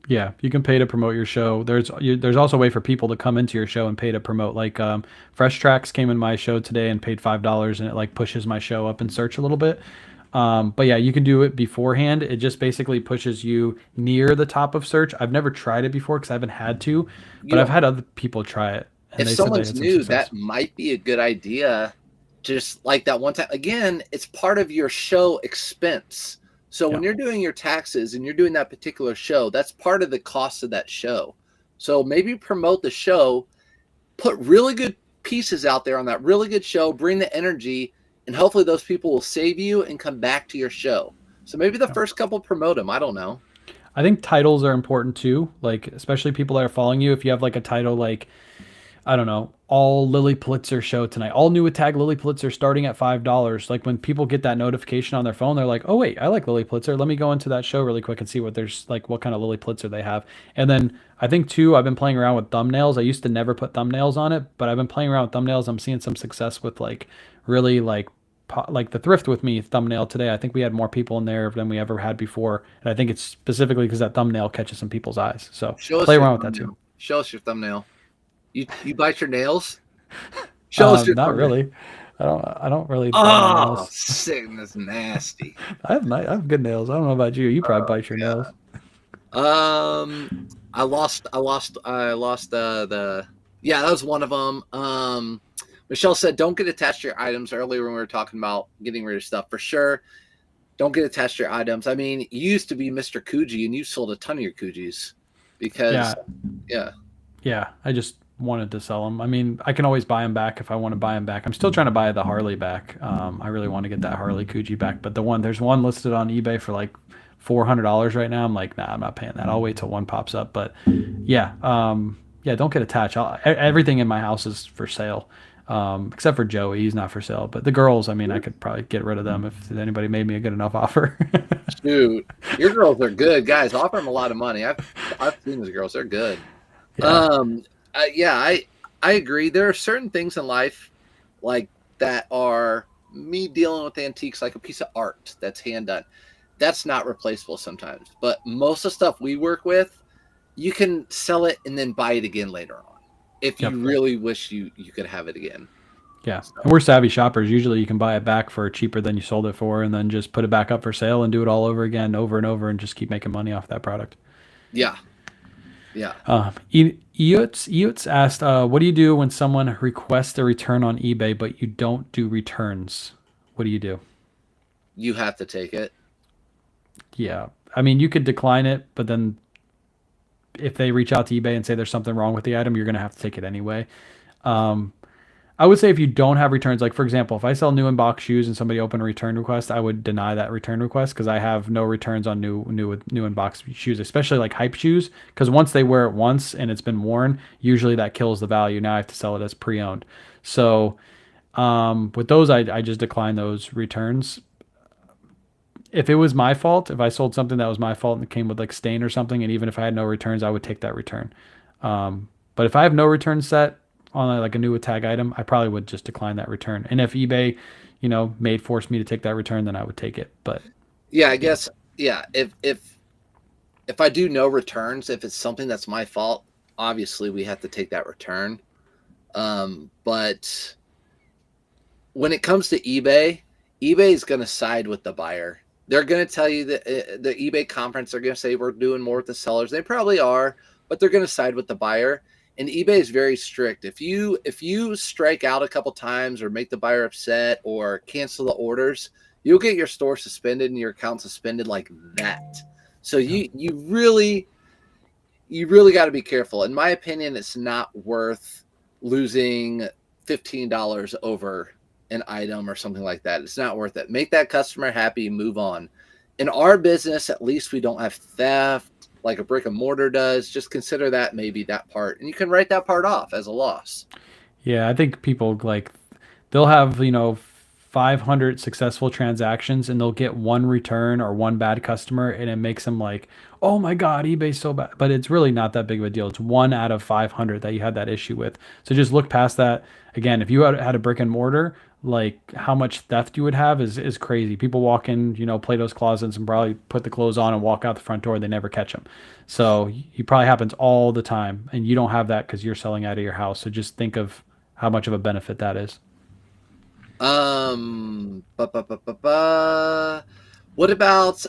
Yeah, you can pay to promote your show. There's also a way for people to come into your show and pay to promote. Like Fresh Tracks came in my show today and paid $5, and it like pushes my show up in search a little bit. But yeah, you can do it beforehand. It just basically pushes you near the top of search. I've never tried it before because I haven't had to, but I've had other people try it, and If they said they someone's had some new, success. that might be a good idea. Just like that one time. Again, it's part of your show expense. So when Yeah. you're doing your taxes and you're doing that particular show, that's part of the cost of that show. So maybe promote the show, put really good pieces out there on that really good show, bring the energy, and hopefully those people will save you and come back to your show. So maybe the first couple promote them. I don't know. I think titles are important too. Like especially people that are following you. If you have like a title like I don't know, all Lily Pulitzer show tonight, all new with tag Lily Pulitzer starting at $5. Like when people get that notification on their phone, they're like, oh wait, I like Lily Pulitzer. Let me go into that show really quick and see what there's like, what kind of Lily Pulitzer they have. And then I think too, I've been playing around with thumbnails. I used to never put thumbnails on it, but I've been playing around with thumbnails. I'm seeing some success with like really like the thrift with me thumbnail today. I think we had more people in there than we ever had before, and I think it's specifically because that thumbnail catches some people's eyes. So Show us play your around with that too. thumbnail. Show us your thumbnail. You bite your nails? Show us your Not thumbnail. really. I don't really bite my Oh, nails. sick. That's nasty. I have good nails. I don't know about you. You probably bite your nails. I lost the yeah, that was one of them. Michelle said, don't get attached to your items earlier when we were talking about getting rid of stuff. For sure. Don't get attached to your items. I mean, you used to be Mr. Coogee and you sold a ton of your Coogis because, Yeah. I just wanted to sell them. I mean, I can always buy them back if I want to buy them back. I'm still trying to buy the Harley back. I really want to get that Harley Coogee back, but there's one listed on eBay for like $400 right now. I'm like, nah, I'm not paying that. I'll wait till one pops up. But yeah, don't get attached. Everything in my house is for sale. Except for Joey, he's not for sale. But the girls, I mean, I could probably get rid of them if anybody made me a good enough offer. shoot, your girls are good, guys. Offer them a lot of money. I've seen those girls; they're good. Yeah. I agree. There are certain things in life like that are me dealing with antiques, like a piece of art that's hand done. That's not replaceable sometimes, but most of the stuff we work with, you can sell it and then buy it again later on if you really wish you could have it again. Yeah. And we're savvy shoppers. Usually you can buy it back for cheaper than you sold it for and then just put it back up for sale and do it all over again, over and over, and just keep making money off that product. Yeah. Yeah. Eots asked, what do you do when someone requests a return on eBay, but you don't do returns? What do you do? You have to take it. Yeah. I mean, you could decline it, but then if they reach out to eBay and say there's something wrong with the item, you're going to have to take it anyway. I would say if you don't have returns, like for example, if I sell new in box shoes and somebody open a return request, I would deny that return request because I have no returns on new in box shoes, especially like hype shoes. Because once they wear it once and it's been worn, usually that kills the value. Now I have to sell it as pre-owned. So with those, I just decline those returns. If it was my fault, if I sold something that was my fault and it came with like stain or something, and even if I had no returns, I would take that return. But if I have no return set on like a new tag item, I probably would just decline that return. And if eBay, made force me to take that return, then I would take it. But yeah, I guess if I do no returns, if it's something that's my fault, obviously we have to take that return. But when it comes to eBay is going to side with the buyer. They're going to tell you that the eBay conference, they're going to say we're doing more with the sellers. They probably are, but they're going to side with the buyer. And eBay is very strict. If you strike out a couple times or make the buyer upset or cancel the orders, you'll get your store suspended and your account suspended like that. So you really got to be careful. In my opinion, it's not worth losing $15 over an item or something like that. It's not worth it. Make that customer happy, move on. In our business, at least we don't have theft like a brick and mortar does. Just consider that maybe that part, and you can write that part off as a loss. Yeah, I think people they'll have 500 successful transactions and they'll get one return or one bad customer, and it makes them like, oh my god, eBay's so bad. But it's really not that big of a deal. It's 1 out of 500 that you had that issue with. So just look past that. Again, if you had a brick and mortar, like how much theft you would have is crazy. People walk in, Plato's closets and probably put the clothes on and walk out the front door. They never catch them. So it probably happens all the time, and you don't have that because you're selling out of your house. So just think of how much of a benefit that is. What about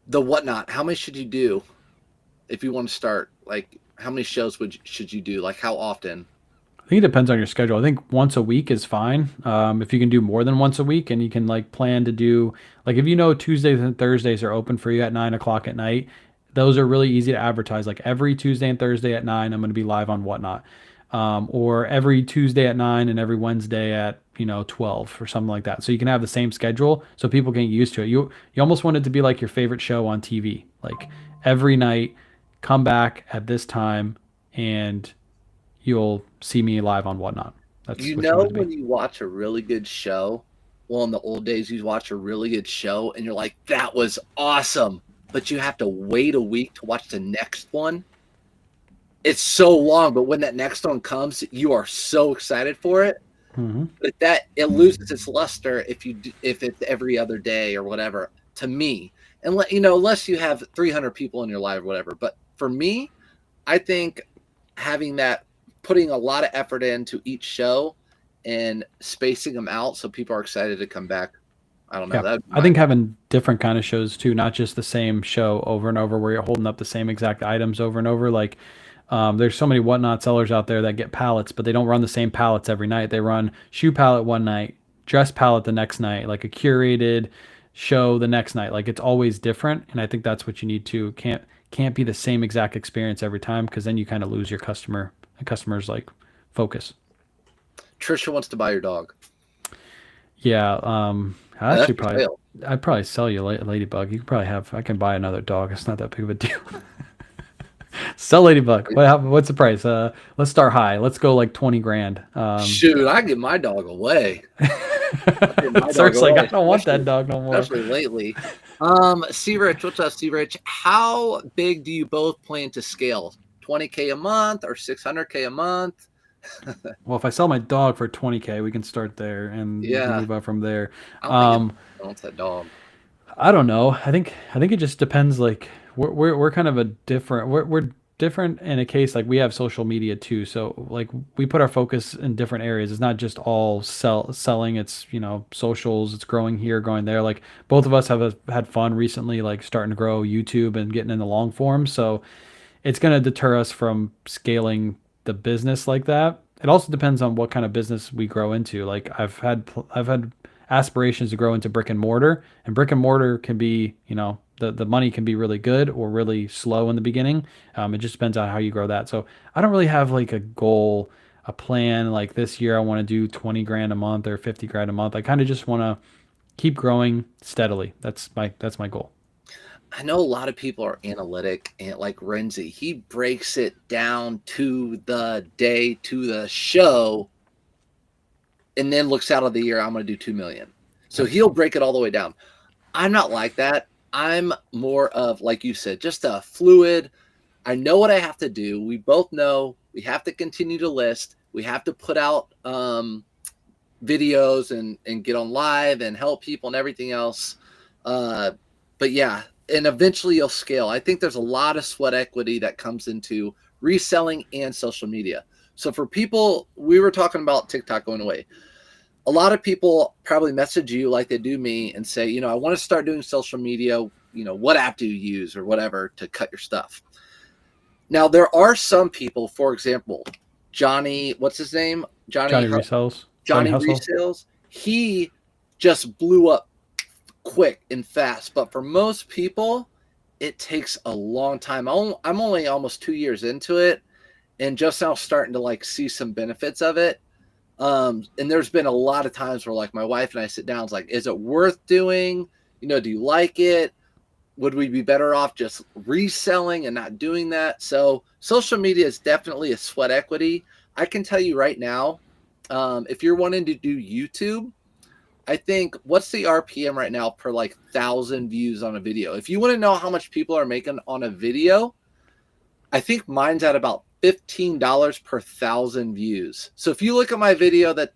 the whatnot? How many should you do if you want to start? Like, how many shows should you do? Like, how often? I think it depends on your schedule. I think once a week is fine. If you can do more than once a week and you can plan to do, if Tuesdays and Thursdays are open for you at 9:00 at night, those are really easy to advertise. Like every Tuesday and Thursday at 9, I'm going to be live on Whatnot. or every Tuesday at 9 and every Wednesday at 12 or something like that. So you can have the same schedule so people can get used to it. You almost want it to be like your favorite show on TV. Like every night, come back at this time and you'll see me live on Whatnot. That's You what you want know it to be. when you watch a really good show, well, in the old days, you watch a really good show and you're like, that was awesome. But you have to wait a week to watch the next one. It's so long, but when that next one comes, you are so excited for it. Hmm. But that it loses its luster if it's every other day or whatever. To me, and unless you have 300 people in your life or whatever. But for me, I think having that, putting a lot of effort into each show and spacing them out so people are excited to come back. I don't know. Yeah, That I think having different kind of shows too, not just the same show over and over where you're holding up the same exact items over and over. Like, there's so many Whatnot sellers out there that get pallets, but they don't run the same pallets every night. They run shoe pallet one night, dress pallet the next night, like a curated show the next night. Like it's always different, and I think that's what you need to. Can't be the same exact experience every time because then you kind of lose your customer's like focus. Trisha wants to buy your dog. Yeah, I That's actually for probably sale. I'd probably sell you Ladybug. You could probably have. I can buy another dog. It's not that big of a deal. Sell Ladybug. What's the price? Let's start high. Let's go like 20 grand. Shoot, I give my dog away. I give my dog Search like I away, don't want that dog no more. especially lately. C Rich, what's up, C Rich? How big do you both plan to scale? 20K a month or 600K a month? Well, if I sell my dog for 20K, we can start there and we can Yeah, move up from there. I don't think Um, it wants that dog. I don't know. I think it just depends. Like we're kind of a different. We're different in a case like we have social media too. So like we put our focus in different areas. It's not just all selling. It's socials. It's growing here, growing there. Like both of us have had fun recently, like starting to grow YouTube and getting in the long form. So it's going to deter us from scaling the business like that. It also depends on what kind of business we grow into. Like I've had aspirations to grow into brick and mortar can be, the money can be really good or really slow in the beginning. It just depends on how you grow that. So I don't really have like a goal, a plan. Like this year, I want to do 20 grand a month or 50 grand a month. I kind of just want to keep growing steadily. That's my goal. I know a lot of people are analytic and like Renzi, he breaks it down to the day, to the show, and then looks out of the year, I'm going to do 2 million. So he'll break it all the way down. I'm not like that. I'm more of, like you said, just a fluid. I know what I have to do. We both know we have to continue to list. We have to put out videos and get on live and help people and everything else. But yeah, and eventually you'll scale. I think there's a lot of sweat equity that comes into reselling and social media. So for people, we were talking about TikTok going away. A lot of people probably message you like they do me and say, I want to start doing social media. What app do you use or whatever to cut your stuff? Now, there are some people, for example, Johnny, what's his name? Johnny resells. Johnny Hustle. Resales. He just blew up quick and fast. But for most people, it takes a long time. I'm only almost 2 years into it and just now starting to like see some benefits of it. And there's been a lot of times where like my wife and I sit down, it's like, is it worth doing? Do you like it? Would we be better off just reselling and not doing that? So social media is definitely a sweat equity. I can tell you right now, if you're wanting to do YouTube, I think what's the RPM right now per like 1,000 views on a video? If you want to know how much people are making on a video, I think mine's at about $15 per 1,000 views. So if you look at my video that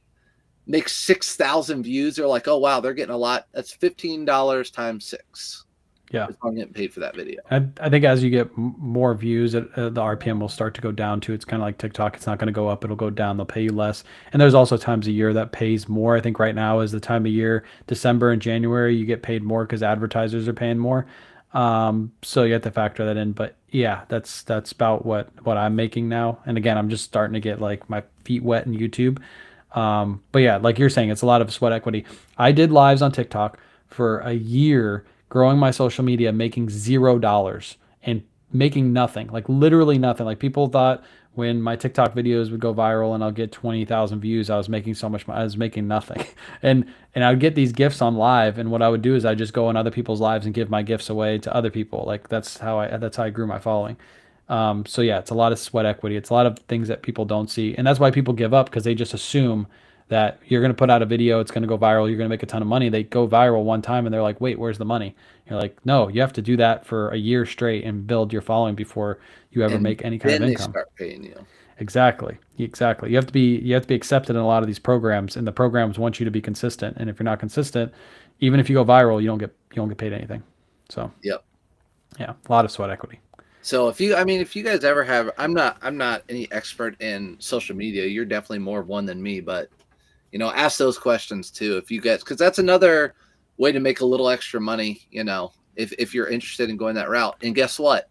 makes 6,000 views, they're like, oh, wow, they're getting a lot. That's $15 times 6. Yeah. I'm getting paid for that video. I think as you get more views, the RPM will start to go down too. It's kind of like TikTok. It's not going to go up. It'll go down. They'll pay you less. And there's also times a year that pays more. I think right now is the time of year, December and January, you get paid more because advertisers are paying more. So you have to factor that in. But yeah, that's about what I'm making now. And again, I'm just starting to get like my feet wet in YouTube. But yeah, like you're saying, it's a lot of sweat equity. I did lives on TikTok for a year, growing my social media, making $0 and making nothing, like literally nothing. Like people thought when my TikTok videos would go viral and I'll get 20,000 views, I was making so much money. I was making nothing. And I would get these gifts on live, and what I would do is I just go on other people's lives and give my gifts away to other people. Like that's how I grew my following. So yeah, it's a lot of sweat equity. It's a lot of things that people don't see, and that's why people give up, because they just assume that you're going to put out a video, it's going to go viral, you're going to make a ton of money. They go viral one time, and they're like, "Wait, where's the money?" You're like, "No, you have to do that for a year straight and build your following before you ever And make any kind then of they income." start paying you. Exactly. Exactly. You have to be accepted in a lot of these programs, and the programs want you to be consistent. And if you're not consistent, even if you go viral, you don't get paid anything. So Yep. yeah, a lot of sweat equity. So if you guys ever have, I'm not any expert in social media. You're definitely more of one than me, but ask those questions too. If you guys, because that's another way to make a little extra money, if you're interested in going that route. And guess what?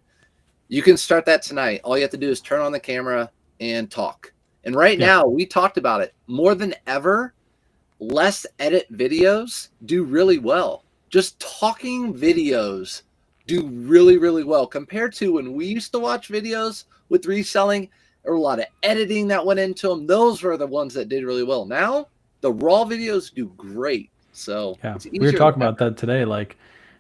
You can start that tonight. All you have to do is turn on the camera and talk. And right Yeah. now, we talked about it more than ever. Less edit videos do really well. Just talking videos do really, really well compared to when we used to watch videos with reselling. There were a lot of editing that went into them. Those were the ones that did really well. Now, the raw videos do great. So Yeah. it's We were easier talking than about that today, like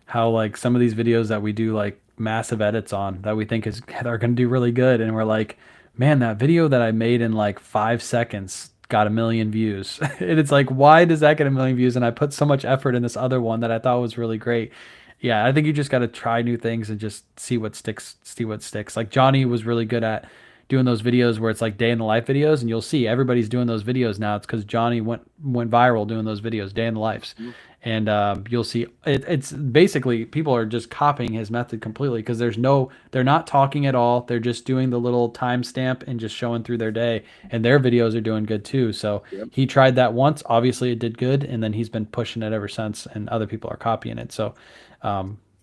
how like some of these videos that we do like massive edits on that we think are going to do really good, and we're like, man, that video that I made in like 5 seconds got a million views. And it's like, why does that get a million views? And I put so much effort in this other one that I thought was really great. Yeah, I think you just got to try new things and just see what sticks, see what sticks. Like Johnny was really good at doing those videos where it's like day in the life videos, and you'll see everybody's doing those videos now. It's because Johnny went viral doing those videos, day in the lives. that. And you'll see it's basically people are just copying his method completely, because they're not talking at all. They're just doing the little timestamp and just showing through their day, and their videos are doing good too. So Yep. he tried that once, obviously it did good, and then he's been pushing it ever since, and other people are copying it. So,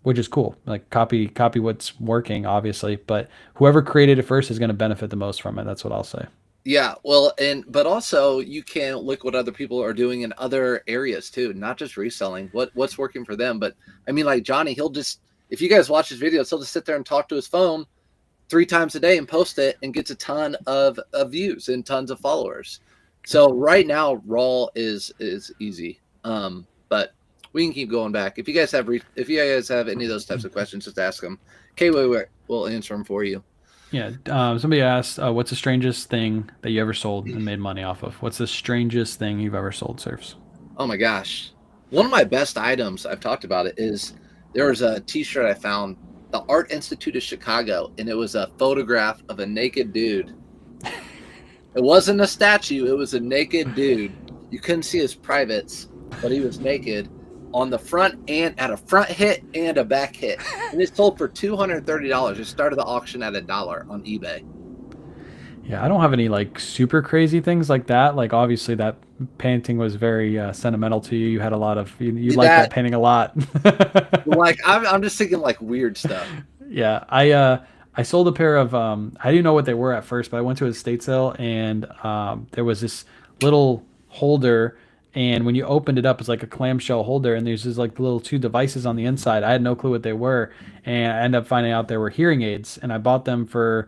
which is cool. Like copy what's working, obviously, but whoever created it first is going to benefit the most from it. That's what I'll say. Yeah, well, but also you can look what other people are doing in other areas too, not just reselling. What's working for them? But I mean, like Johnny, he'll just, if you guys watch his videos, he'll just sit there and talk to his phone 3 times a day and post it, and gets a ton of views and tons of followers. So right now, raw is easy. But we can keep going back. If you guys have any of those types of questions, just ask them. KayWay will answer them for you. Yeah. Somebody asked, what's the strangest thing that you ever sold and made money off of? What's the strangest thing you've ever sold, Surfs? Oh my gosh. One of my best items, I've talked about it, is there was a t-shirt I found, the Art Institute of Chicago, and it was a photograph of a naked dude. It wasn't a statue, it was a naked dude. You couldn't see his privates, but he was naked on the front, and at a front hit and a back hit. And it sold for $230. It started the auction at $1 on eBay. Yeah, I don't have any like super crazy things like that. Like obviously that painting was very sentimental to you. You had a lot of you like that painting a lot. Like I'm just thinking like weird stuff. Yeah, I sold a pair of I didn't know what they were at first, but I went to a estate sale, and there was this little holder, and when you opened it up, it's like a clamshell holder, and there's just like little two devices on the inside. I had no clue what they were, and I ended up finding out they were hearing aids, and I bought them for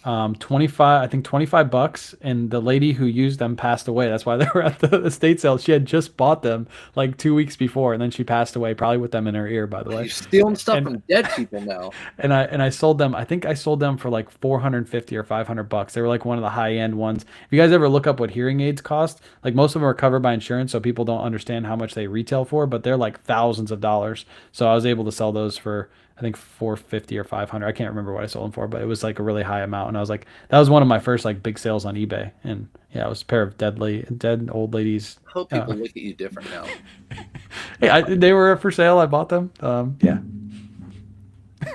25 bucks, and the lady who used them passed away. That's why they were at the estate sale. She had just bought them like 2 weeks before, and then she passed away, probably with them in her ear, by the way. You're stealing stuff And from dead people now. I sold them. I think I sold them for like 450 or 500 bucks. They were like one of the high end ones. If you guys ever look up what hearing aids cost, like most of them are covered by insurance, so people don't understand how much they retail for, but they're like thousands of dollars. So I was able to sell those for I think 450 or 500. I can't remember what I sold them for, but it was like a really high amount. And I was like, that was one of my first like big sales on eBay. And yeah, it was a pair of dead old ladies. I hope people look at you different now. Hey, they were for sale. I bought them. Yeah.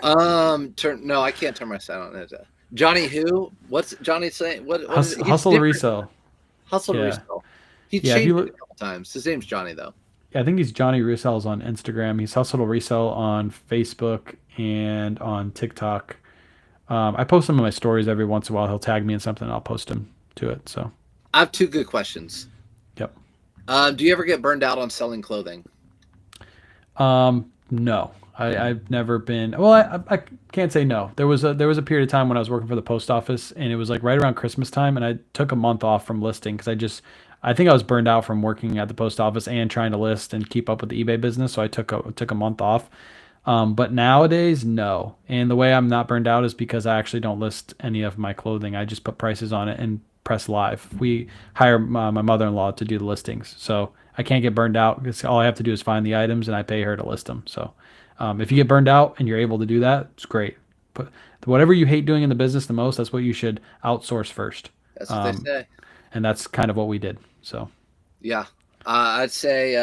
No, I can't turn my sound on. Johnny who? What's Johnny saying? What Hustle to resell. Hustle to resell. He changed it a couple times. His name's Johnny though. Yeah, I think he's Johnny Resells on Instagram. He's Hustle to Resell on Facebook and on TikTok. I post him in my stories every once in a while. He'll tag me in something, and I'll post him to it. So I have 2 good questions. Yep. Do you ever get burned out on selling clothing? No, I've never been. Well, I can't say no. There was a period of time when I was working for the post office, and it was like right around Christmas time, and I took a month off from listing because I think I was burned out from working at the post office and trying to list and keep up with the eBay business. So I took a month off. But nowadays, no. And the way I'm not burned out is because I actually don't list any of my clothing. I just put prices on it and press live. We hire my mother-in-law to do the listings, so I can't get burned out because all I have to do is find the items and I pay her to list them. So if you get burned out and you're able to do that, it's great. But whatever you hate doing in the business the most, that's what you should outsource first. That's what they Um, say. and that's kind of what we did. So Yeah, I'd say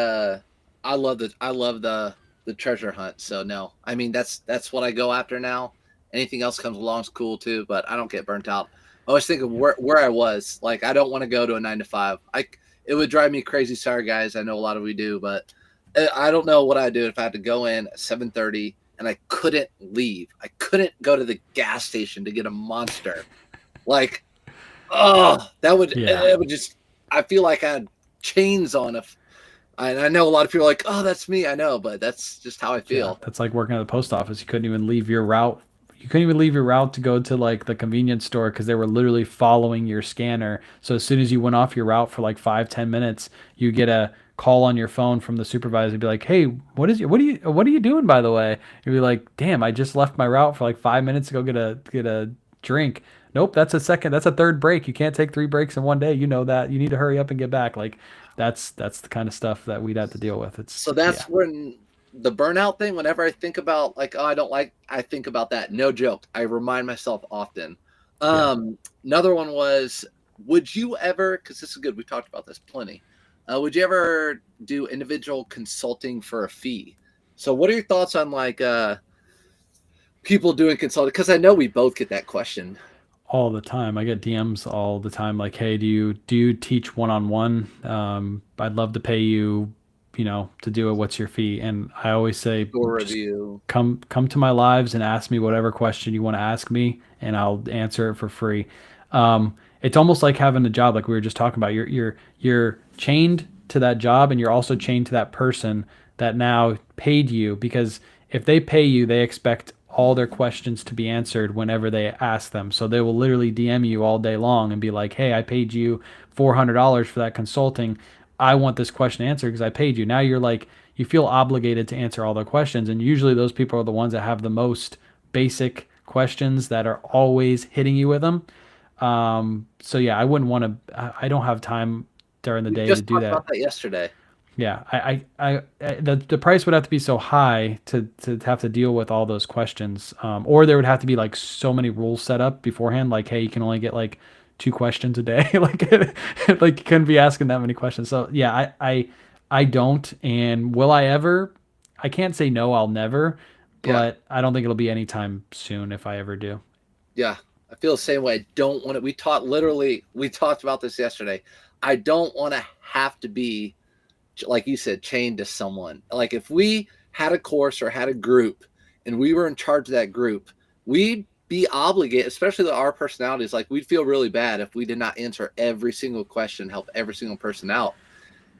I love the treasure hunt. So no, I mean that's what I go after now. Anything else comes along is cool too, but I don't get burnt out. I was thinking where I was. Like I don't want to go to a 9 to 5. It would drive me crazy. Sorry guys, I know a lot of we do, but I don't know what I'd do if I had to go in at 7:30 and I couldn't leave. I couldn't go to the gas station to get a Monster. Like, oh, that would yeah, it would just. I feel like I had chains on. If and I know a lot of people are like, oh, that's me. I know, but that's just how I yeah, feel. that's like working at the post office. You couldn't even leave your route. You couldn't even leave your route to go to like the convenience store because they were literally following your scanner. So as soon as you went off your route for like 5, 10 minutes, you get a call on your phone from the supervisor and be like, "Hey, what are you doing by the way?" You'd be like, "Damn, I just left my route for like 5 minutes to go get a drink." Nope, that's a third break. You can't take 3 breaks in one day. You know that. You need to hurry up and get back. Like that's the kind of stuff that we'd have to deal with. It's So yeah, that's when the burnout thing. Whenever I think about like, oh, I don't like. I think about that. No joke. I remind myself often. yeah. Another one was, would you ever? Because this is good. We talked about this plenty. Would you ever do individual consulting for a fee? So, what are your thoughts on like people doing consulting? Because I know we both get that question. All the time. I get DMs all the time like, "Hey, do you teach one-on-one? I'd love to pay you, to do it. What's your fee?" And I always say, Store just review. come to my lives and ask me whatever question you want to ask me, and I'll answer it for free. It's almost like having a job, like we were just talking about. You're chained to that job, and you're also chained to that person that now paid you because if they pay you, they expect all their questions to be answered whenever they ask them. So they will literally DM you all day long and be like, "Hey, I paid you $400 for that consulting. I want this question answered because I paid you." Now you're like, you feel obligated to answer all their questions. And usually those people are the ones that have the most basic questions that are always hitting you with them. So yeah, I wouldn't want to, I don't have time during the We day to just do talked that. about that yesterday. Yeah, the price would have to be so high to have to deal with all those questions, or there would have to be like so many rules set up beforehand, like, hey, you can only get like 2 questions a day, like like you couldn't be asking that many questions. So yeah, I don't, and will I ever? I can't say no, I'll never, Yeah, but I don't think it'll be anytime soon if I ever do. yeah. I feel the same way. I don't want to. We talked about this yesterday. I don't want to have to be, like you said, chained to someone. Like if we had a course or had a group and we were in charge of that group, we'd be obligated, especially our personalities. Like we'd feel really bad if we did not answer every single question, help every single person out.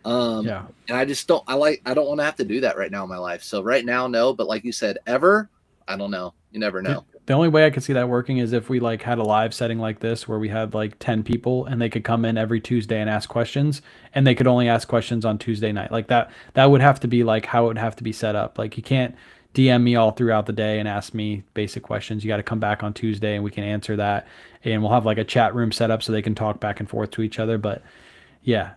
Um, Yeah. and I just don't. I don't want to have to do that right now in my life. So right now, no. But like you said, ever, I don't know. You never know. The only way I could see that working is if we like had a live setting like this where we had like 10 people and they could come in every Tuesday and ask questions and they could only ask questions on Tuesday night. Like that would have to be like how it would have to be set up. Like you can't DM me all throughout the day and ask me basic questions. You got to come back on Tuesday and we can answer that, and we'll have like a chat room set up so they can talk back and forth to each other. But yeah,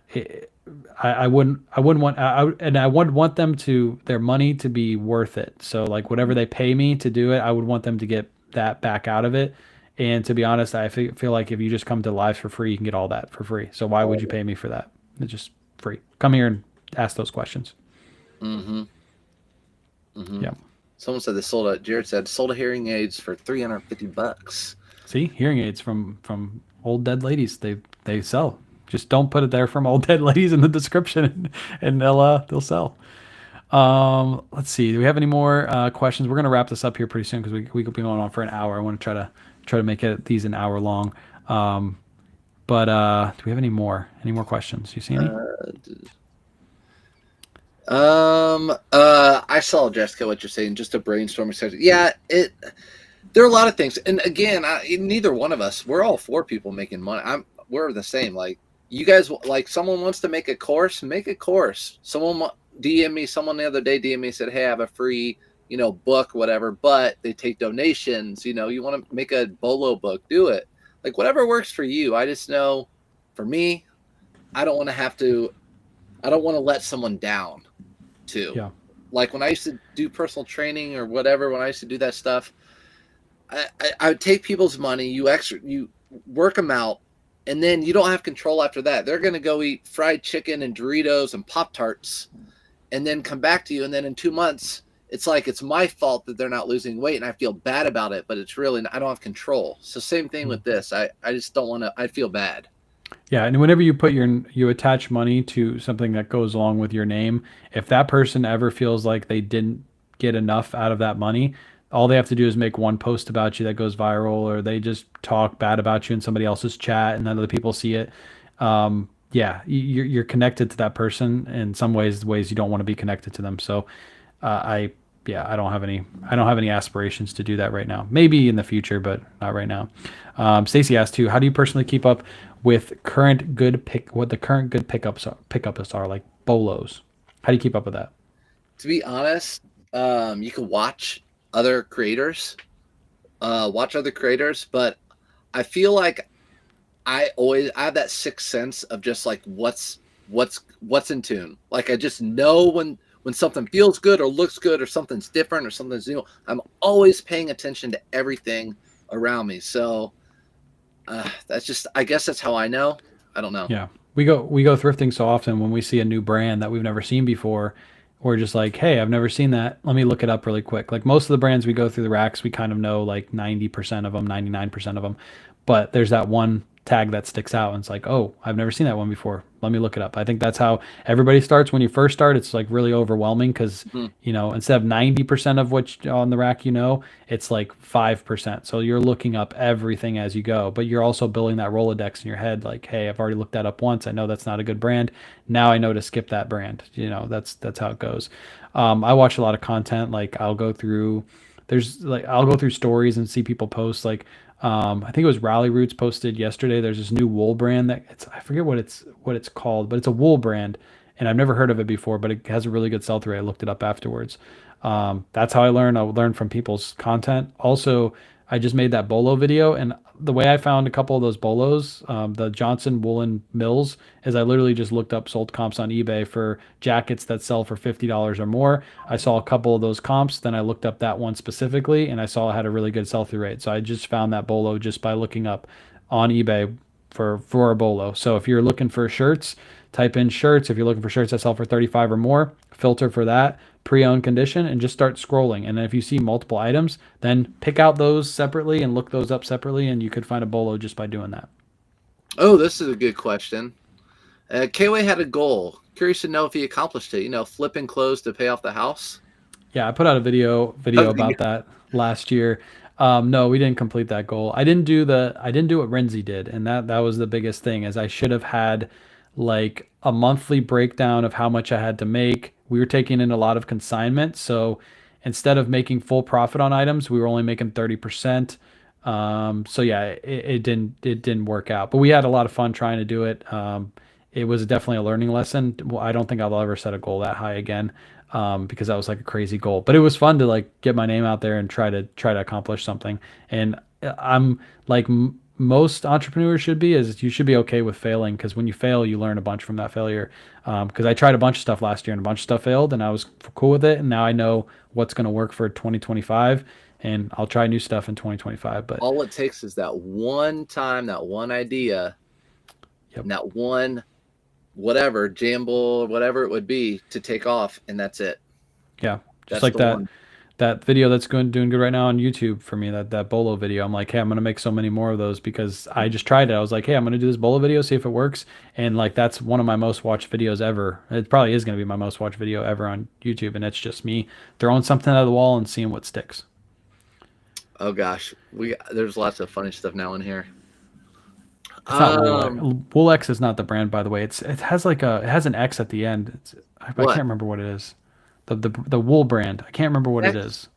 I wouldn't want, and I would want them to, their money to be worth it. So like whatever they pay me to do it, I would want them to get that back out of it. And to be honest, I feel like if you just come to lives for free, you can get all that for free. So why would you pay me for that? It's just free. Come here and ask those questions. Mm-hmm. Mm-hmm. Yeah. Someone said they sold a. Jared said sold a hearing aids for $350. See, hearing aids from old dead ladies. They sell. Just don't put it there from old dead ladies in the description, and they'll sell. Let's see. Do we have any more questions? We're gonna wrap this up here pretty soon because we could be going on for an hour. I want to try to make these an hour long. But do we have any more questions? You see any? I saw, Jessica, what you're saying, just a brainstorming session. Yeah, there are a lot of things. And again, neither one of us, we're all four people making money. We're the same. Like, you guys, like, someone wants to make a course, make a course. Someone the other day DM me, said, hey, I have a free, book, whatever, but they take donations. You want to make a bolo book, do it. Like, whatever works for you. I just know, for me, I don't want to let someone down too. Yeah. Like, when I used to do personal training or whatever, when I used to do that stuff, I would take people's money, you work them out, and then you don't have control after that. They're going to go eat fried chicken and Doritos and Pop-Tarts and then come back to you. And then in 2 months, it's like, it's my fault that they're not losing weight and I feel bad about it, but it's really, I don't have control. So same thing with this. I just don't want to, I feel bad. Yeah, and whenever you attach money to something that goes along with your name, if that person ever feels like they didn't get enough out of that money, all they have to do is make one post about you that goes viral, or they just talk bad about you in somebody else's chat, and then other people see it. Yeah, you're connected to that person in some ways you don't want to be connected to them. So, I yeah, I don't have any aspirations to do that right now. Maybe in the future, but not right now. Stacy asked too, how do you personally keep up with what the current good pickups are, like bolos? How do you keep up with that? To be honest, you can other creators, watch other creators, but I feel like I have that sixth sense of just like what's in tune. Like, I just know when something feels good or looks good or something's different or something's new. I'm always paying attention to everything around me. So that's just, I guess that's how I know. I don't know. Yeah. We go thrifting so often when we see a new brand that we've never seen before, we're just like, hey, I've never seen that. Let me look it up really quick. Like most of the brands we go through the racks, we kind of know like 90% of them, 99% of them. But there's that one tag that sticks out and it's like, oh, I've never seen that one before. Let me look it up. I think that's how everybody starts when you first start. It's like really overwhelming because, Mhm. instead of 90% of what's on the rack, it's like 5%. So you're looking up everything as you go, but you're also building that Rolodex in your head. Like, hey, I've already looked that up once. I know that's not a good brand. Now I know to skip that brand. That's how it goes. I watch a lot of content. Like I'll go through stories and see people post like, I think it was Rally Roots posted yesterday. There's this new wool brand I forget what it's called, but it's a wool brand, and I've never heard of it before, but it has a really good sell through. I looked it up afterwards. That's how I learn. I learn from people's content. Also, I just made that bolo video, and the way I found a couple of those bolos, the Johnson Woolen Mills, is I literally just looked up sold comps on eBay for jackets that sell for $50 or more. I saw a couple of those comps, then I looked up that one specifically, and I saw it had a really good sell through rate. So I just found that bolo just by looking up on eBay for a bolo. So if you're looking for shirts, type in shirts. If you're looking for shirts that sell for 35 or more, filter for that pre-owned condition and just start scrolling. And then if you see multiple items, then pick out those separately and look those up separately, and you could find a bolo just by doing that. Oh, this is a good question. KayWay had a goal. Curious to know if he accomplished it. Flipping clothes to pay off the house. Yeah, I put out a video about that last year. No, we didn't complete that goal. I didn't do what Renzi did, and that was the biggest thing. Is I should have had like a monthly breakdown of how much I had to make. We were taking in a lot of consignment, so instead of making full profit on items, we were only making 30%. So yeah, it didn't work out, but we had a lot of fun trying to do it. It was definitely a learning lesson. Well, I don't think I'll ever set a goal that high again, because that was like a crazy goal. But it was fun to like get my name out there and try to accomplish something. And I'm like most entrepreneurs should be, is you should be okay with failing, because when you fail, you learn a bunch from that failure. Because I tried a bunch of stuff last year and a bunch of stuff failed, and I was cool with it. And now I know what's going to work for 2025, and I'll try new stuff in 2025. But All it takes is that one time, that one idea, yep. and that one whatever jamble, whatever it would be, to take off, and that's it. Yeah, just That's like the that one. that video that's doing good right now on YouTube for me, that bolo video. I'm like, hey, I'm gonna make so many more of those because I just tried it. I was like, hey, I'm gonna do this bolo video, see if it works, and like that's one of my most watched videos ever. It probably is gonna be my most watched video ever on YouTube, and it's just me throwing something out of the wall and seeing what sticks. Oh gosh, there's lots of funny stuff now in here. It's not Wool. Woolex is not the brand, by the way. It has like it has an X at the end. I can't What? remember what it is. The wool brand. I can't remember what it Ibex? is.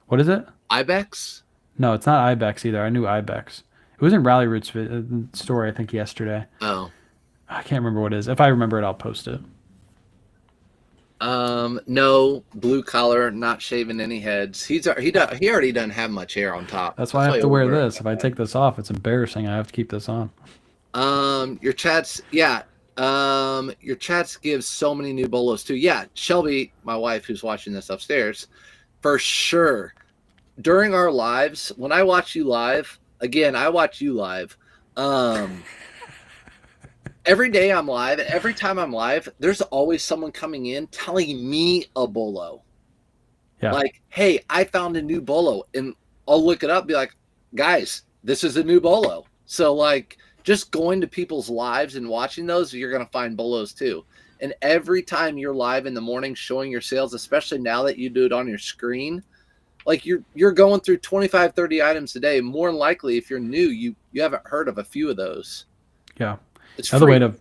What is it? Ibex? No, it's not Ibex either. I knew Ibex. It was in Rally Root's story, I think, yesterday. Oh. I can't remember what it is. If I remember it, I'll post it. No, blue collar, not shaving any heads. He already doesn't have much hair on top. That's why I have to wear this. If I take this off, it's embarrassing. I have to keep this on. Your chats, yeah. Your chats give so many new bolos too. Yeah, Shelby, my wife, who's watching this upstairs, for sure. During our lives, when I watch you live, again, I watch you live. Every day I'm live, and every time I'm live, there's always someone coming in telling me a bolo. Yeah. Like, hey, I found a new bolo, and I'll look it up, be like, guys, this is a new bolo. So like, just going to people's lives and watching those, you're going to find bolos too. And every time you're live in the morning showing your sales, especially now that you do it on your screen, like you're going through 25, 30 items a day. More than likely, if you're new, you haven't heard of a few of those. Yeah. It's Another free. way to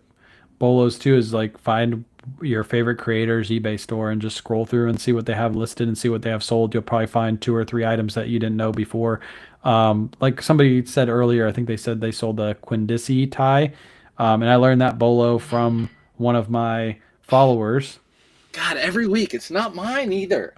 bolos too is like find your favorite creator's eBay store and just scroll through and see what they have listed and see what they have sold. You'll probably find 2 or 3 items that you didn't know before. Like somebody said earlier, I think they said they sold the Quindisi tie. And I learned that bolo from one of my followers. God, every week. It's not mine either.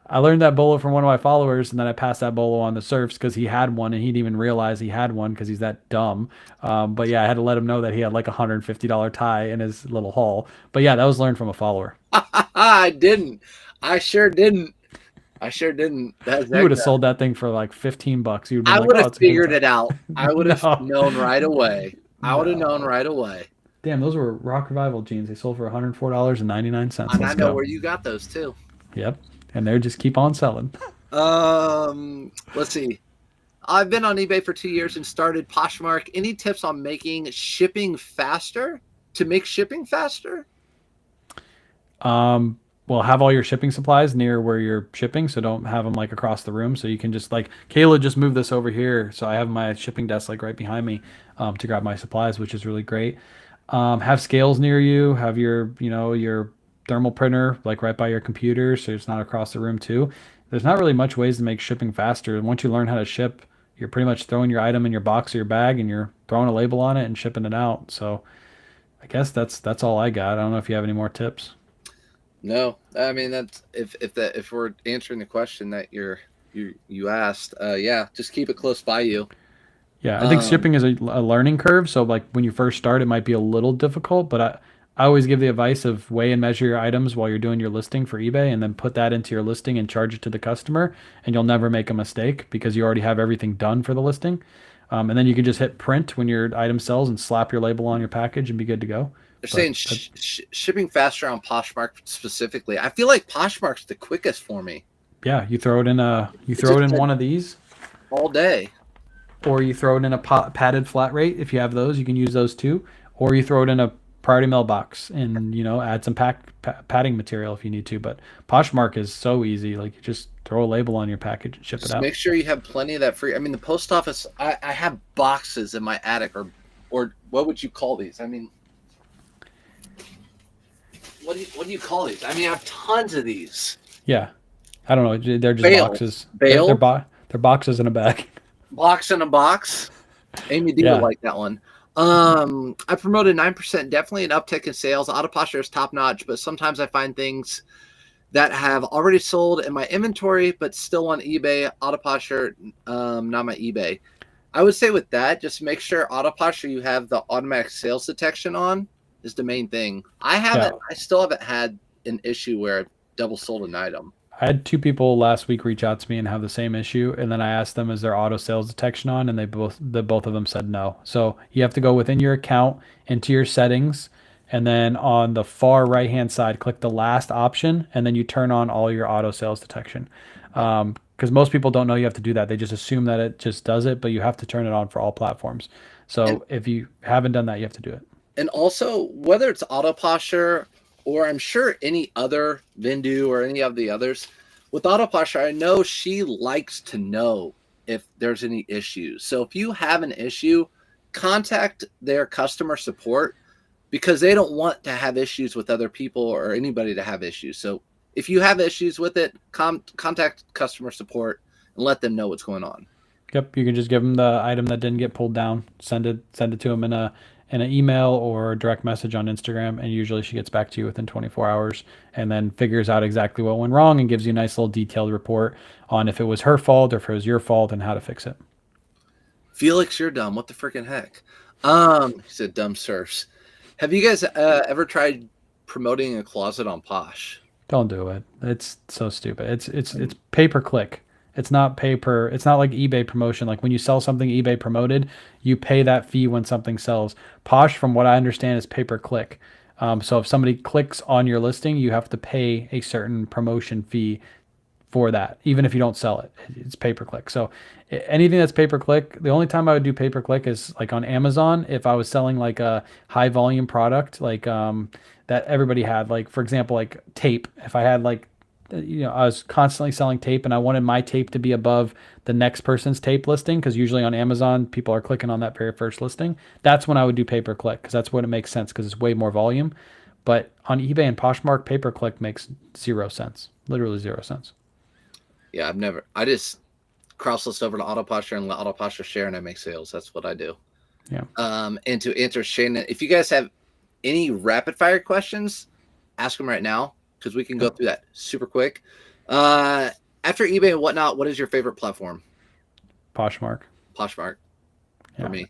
I learned that bolo from one of my followers, and then I passed that bolo on to Surfs because he had one, and he didn't even realize he had one because he's that dumb. But yeah, I had to let him know that he had like a $150 tie in his little haul. But yeah, that was learned from a follower. I didn't. I sure didn't. That's You would have sold that thing for like $15. You'd I been would like, "Oh, have it's a good figured tie." it out. I would have No. known right away. I would have known No. right away. Damn, those were Rock Revival jeans. They sold for $104.99. And I Let's know go. where you got those too. Yep. And they just keep on selling. Let's see. I've been on eBay for 2 years and started Poshmark. Any tips on making shipping faster? To make shipping faster? Well, have all your shipping supplies near where you're shipping, so don't have them like across the room. So you can just like Kayla just moved this over here, so I have my shipping desk like right behind me to grab my supplies, which is really great. Have scales near you. Have your thermal printer like right by your computer, so it's not across the room too. There's not really much ways to make shipping faster. Once you learn how to ship, you're pretty much throwing your item in your box or your bag, and you're throwing a label on it and shipping it out. So I guess that's all I got. I don't know if you have any more tips. No, I mean that's if we're answering the question that you asked, yeah, just keep it close by you. Yeah, I think shipping is a learning curve. So like when you first start, it might be a little difficult, but I always give the advice of weigh and measure your items while you're doing your listing for eBay and then put that into your listing and charge it to the customer, and you'll never make a mistake because you already have everything done for the listing. And then you can just hit print when your item sells and slap your label on your package and be good to go. They're saying shipping faster on Poshmark specifically. I feel like Poshmark's the quickest for me. Yeah, you throw it in one of these all day. Or you throw it in a padded flat rate. If you have those, you can use those too. Or you throw it in a priority mailbox and add some padding material if you need to. But Poshmark is so easy. Like you just throw a label on your package and ship it out. Make sure you have plenty of that free. I mean, the post office. I have boxes in my attic, or what would you call these? I mean, what do you call these? I mean, I have tons of these. Yeah, I don't know. They're just boxes. Bale? They're boxes in a bag. Box in a box. Amy D would like that one. I promoted 9%, definitely an uptick in sales. Auto posture is top notch, but sometimes I find things that have already sold in my inventory, but still on eBay. Auto posture, not my eBay. I would say with that, just make sure auto posture you have the automatic sales detection on is the main thing. I still haven't had an issue where I've double sold an item. I had 2 people last week reach out to me and have the same issue, and then I asked them, is there auto sales detection on? And both of them said no. So you have to go within your account into your settings, and then on the far right hand side, click the last option, and then you turn on all your auto sales detection. Because most people don't know you have to do that. They just assume that it just does it, but you have to turn it on for all platforms. So if you haven't done that, you have to do it. And also, whether it's auto posture or I'm sure any other Vindu or any of the others, with auto posture, I know she likes to know if there's any issues. So if you have an issue, contact their customer support because they don't want to have issues with other people or anybody to have issues. So if you have issues with it, contact customer support and let them know what's going on. Yep, you can just give them the item that didn't get pulled down. Send it to them in an email or a direct message on Instagram, and usually she gets back to you within 24 hours, and then figures out exactly what went wrong and gives you a nice little detailed report on if it was her fault or if it was your fault and how to fix it. Felix, you're dumb. What the freaking heck? He said dumb surfs. Have you guys ever tried promoting a closet on Posh? Don't do it. It's so stupid. It's pay per click. It's not pay per. It's not like eBay promotion. Like when you sell something eBay promoted, you pay that fee when something sells. Posh, from what I understand, is pay per click. So if somebody clicks on your listing, you have to pay a certain promotion fee for that, even if you don't sell it. It's pay per click. So anything that's pay per click, the only time I would do pay per click is like on Amazon. If I was selling like a high volume product, like that everybody had, like for example, like tape. If I had like, I was constantly selling tape and I wanted my tape to be above the next person's tape listing, because usually on Amazon people are clicking on that very first listing. That's when I would do pay per click, because that's when it makes sense, because it's way more volume. But on eBay and Poshmark, pay per click makes 0 cents, literally 0 cents. Yeah, I just cross list over to AutoPosture and let AutoPosture share and I make sales. That's what I do. Yeah. And to answer Shannon, if you guys have any rapid fire questions, ask them right now, because we can go through that super quick. After eBay and whatnot, what is your favorite platform? Poshmark. Poshmark for me.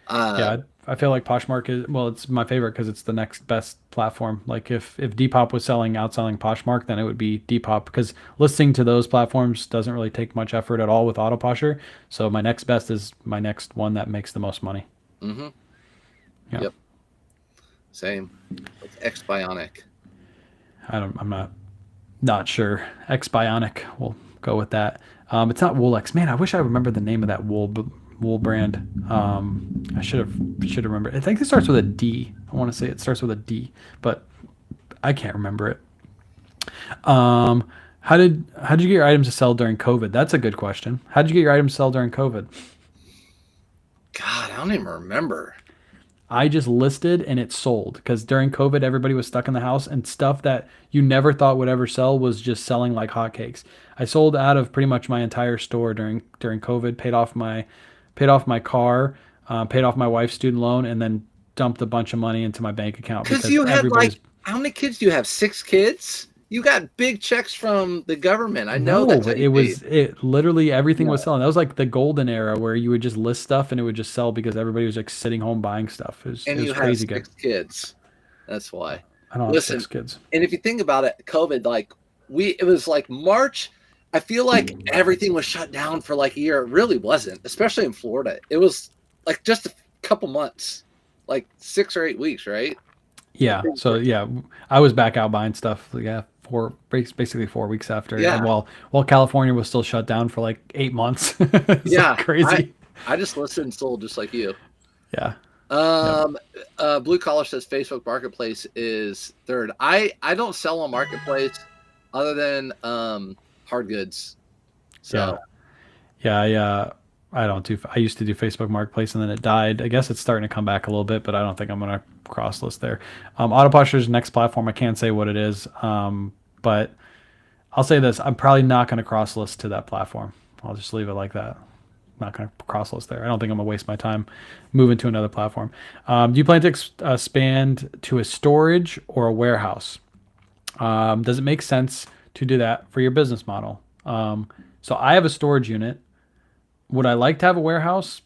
Yeah, I feel like Poshmark is, well, it's my favorite because it's the next best platform. Like if Depop was outselling Poshmark, then it would be Depop, because listing to those platforms doesn't really take much effort at all with AutoPosture. So my next best is my next one that makes the most money. Mm-hmm. Yeah. Yep. Same. It's X Bionic. I'm not sure. X Bionic. We'll go with that. It's not Wool-X. Man, I wish I remembered the name of that wool brand. I should remember. I think it starts with a D. I want to say it starts with a D, but I can't remember it. How did you get your items to sell during COVID? That's a good question. How did you get your items to sell during COVID? God, I don't even remember. I just listed and it sold, because during COVID, everybody was stuck in the house, and stuff that you never thought would ever sell was just selling like hotcakes. I sold out of pretty much my entire store during COVID, paid off my car, paid off my wife's student loan, and then dumped a bunch of money into my bank account. Because you had like, how many kids do you have? 6 kids? You got big checks from the government. I know that. But it literally everything was selling. That was like the golden era where you would just list stuff and it would just sell because everybody was like sitting home buying stuff. It was crazy good. 6 kids. That's why. I don't have 6 kids. And if you think about it, COVID, like it was like March. I feel like everything was shut down for like a year. It really wasn't, especially in Florida. It was like just a couple months, like 6 or 8 weeks, right? Yeah. So yeah, I was back out buying stuff. Yeah. Basically 4 weeks after. Yeah. And while California was still shut down for like 8 months. Yeah. Crazy. I just listed and sold just like you. Yeah. Blue Collar says Facebook Marketplace is third. I don't sell on Marketplace other than hard goods. So yeah. I don't do. I used to do Facebook Marketplace and then it died. I guess it's starting to come back a little bit, but I don't think I'm gonna cross list there. AutoPosture's next platform. I can't say what it is, but I'll say this: I'm probably not gonna cross list to that platform. I'll just leave it like that. I'm not gonna cross list there. I don't think I'm gonna waste my time moving to another platform. Do you plan to expand to a storage or a warehouse? Does it make sense to do that for your business model? So I have a storage unit. Would I like to have a warehouse?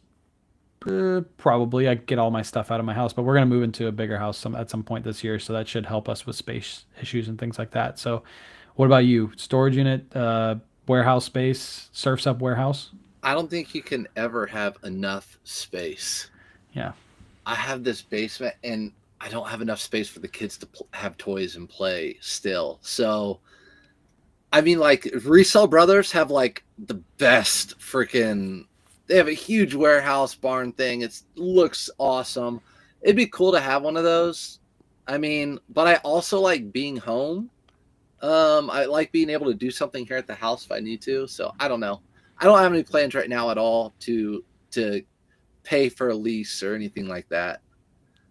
Probably. I get all my stuff out of my house, but we're going to move into a bigger house at some point this year, so that should help us with space issues and things like that. So what about you? Storage unit, warehouse space, Surfsup warehouse? I don't think you can ever have enough space. Yeah. I have this basement, and I don't have enough space for the kids to have toys and play still. So I mean, like, Resell Brothers have like the best freaking. They have a huge warehouse barn thing. It looks awesome. It'd be cool to have one of those. I mean, but I also like being home. I like being able to do something here at the house if I need to. So I don't know. I don't have any plans right now at all to pay for a lease or anything like that.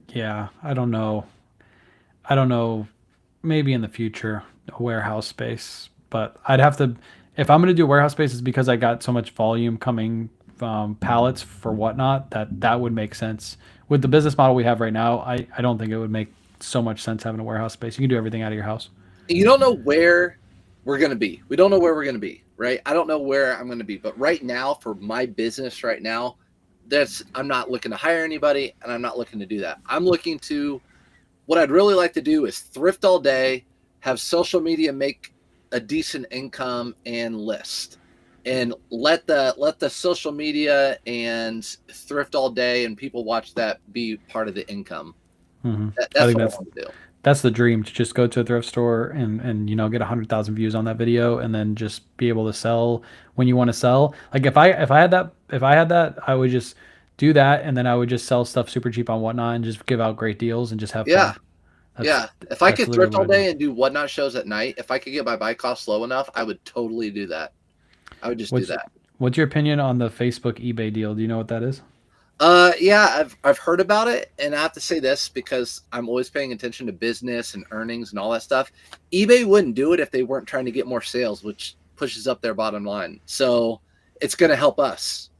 Yeah, I don't know. I don't know. Maybe in the future, a warehouse space, but I'd have to. If I'm going to do a warehouse space, it's because I got so much volume coming pallets for whatnot that would make sense. With the business model we have right now, I don't think it would make so much sense having a warehouse space. You can do everything out of your house. You don't know where we're going to be. We don't know where we're going to be, right? I don't know where I'm going to be, but right now for my business right now, I'm not looking to hire anybody and I'm not looking to do that. I'm looking to, what I'd really like to do is thrift all day, have social media make a decent income and list, and let the social media and thrift all day and people watch that be part of the income. Mm-hmm. I That's think what I want to do. that's the dream, to just go to a thrift store and get 100,000 views on that video, and then just be able to sell when you want to sell. Like if I had that, I would just do that, and then I would just sell stuff super cheap on Whatnot and just give out great deals and just have Yeah. fun. That's Yeah. If I that's could literally thrift all what I do. day and do whatnot shows at night, if I could get my buy cost low enough, I would totally do that. I would just do What's that. what's your opinion on the Facebook eBay deal? Do you know what that is? Yeah, I've heard about it, and I have to say this because I'm always paying attention to business and earnings and all that stuff. eBay wouldn't do it if they weren't trying to get more sales, which pushes up their bottom line. So it's going to help us.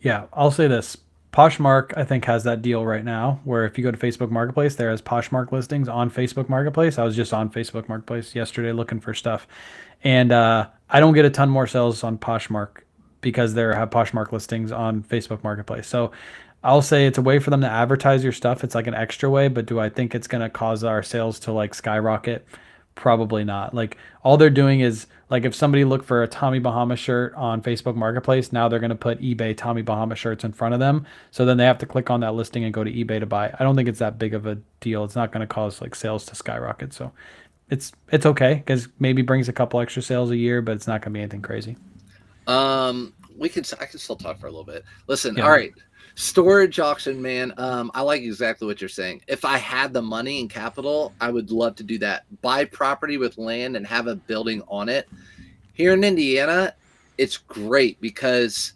Yeah, I'll say this. Poshmark, I think, has that deal right now where if you go to Facebook Marketplace, there is Poshmark listings on Facebook Marketplace. I was just on Facebook Marketplace yesterday looking for stuff. And I don't get a ton more sales on Poshmark because they have Poshmark listings on Facebook Marketplace. So I'll say it's a way for them to advertise your stuff. It's like an extra way, but do I think it's going to cause our sales to like skyrocket? Probably not. Like all they're doing is like if somebody looked for a Tommy Bahama shirt on Facebook Marketplace, now they're going to put eBay Tommy Bahama shirts in front of them. So then they have to click on that listing and go to eBay to buy. I don't think it's that big of a deal. It's not going to cause like sales to skyrocket. So it's okay because maybe brings a couple extra sales a year, but it's not going to be anything crazy. I can still talk for a little bit. Listen, Yeah. all right. Storage auction, man. I like exactly what you're saying. If I had the money and capital, I would love to do that. Buy property with land and have a building on it. Here in Indiana, it's great because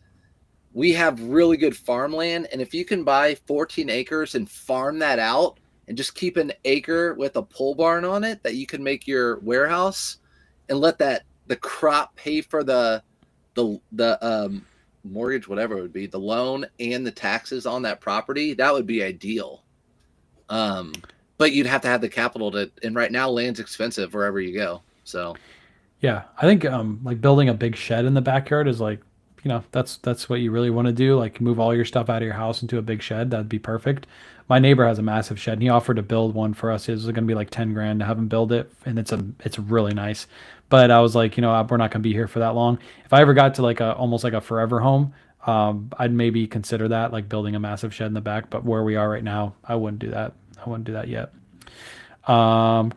we have really good farmland. And if you can buy 14 acres and farm that out and just keep an acre with a pole barn on it that you can make your warehouse and let the crop pay for the mortgage, whatever it would be, the loan and the taxes on that property, that would be ideal. But you'd have to have the capital and right now land's expensive wherever you go. So Yeah, I think like building a big shed in the backyard is like, that's what you really want to do. Like move all your stuff out of your house into a big shed. That'd be perfect. My neighbor has a massive shed and he offered to build one for us. It was going to be like 10 grand to have him build it, and it's really nice. But I was like, we're not going to be here for that long. If I ever got to like almost like a forever home, I'd maybe consider that, like building a massive shed in the back. But where we are right now, I wouldn't do that. I wouldn't do that yet.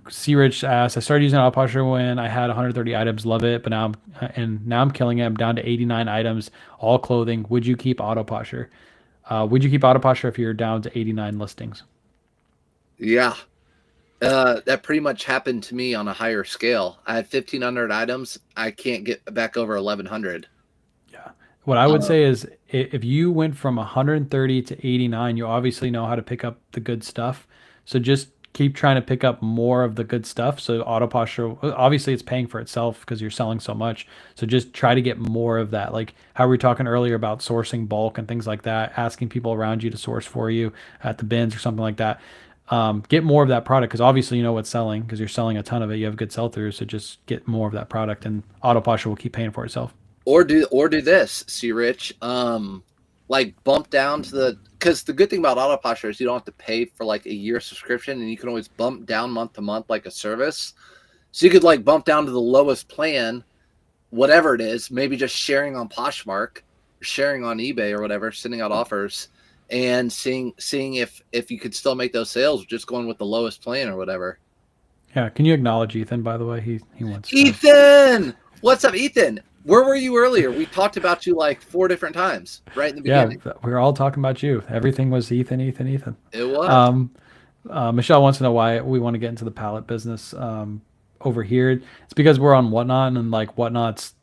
C Rich asks, I started using Autopusher when I had 130 items, love it, but now I'm killing it. I'm down to 89 items, all clothing. Would you keep Autopusher? Would you keep Autopusher if you're down to 89 listings? yeah, that pretty much happened to me on a higher scale. I had 1,500 items. I can't get back over 1,100. Yeah. What I would say is if you went from 130 to 89, you obviously know how to pick up the good stuff. So just keep trying to pick up more of the good stuff. So auto posture, obviously it's paying for itself because you're selling so much. So just try to get more of that. Like how we were talking earlier about sourcing bulk and things like that, asking people around you to source for you at the bins or something like that. Get more of that product because obviously you know what's selling because you're selling a ton of it. You have good sell through. So just get more of that product and auto posture will keep paying for itself. Or do this, see Rich. Like bump down to because the good thing about auto posture is you don't have to pay for like a year subscription and you can always bump down month to month like a service. So you could like bump down to the lowest plan, whatever it is, maybe just sharing on Poshmark, or sharing on eBay or whatever, sending out offers and seeing if you could still make those sales just going with the lowest plan or whatever. Yeah. Can you acknowledge Ethan, by the way? He wants to. Ethan! What's up, Ethan? Where were you earlier? We talked about you like 4 different times right in the beginning. Yeah, we were all talking about you. Everything was Ethan, Ethan, Ethan. It was. Michelle wants to know why we want to get into the pallet business over here. It's because we're on Whatnot and like Whatnot's,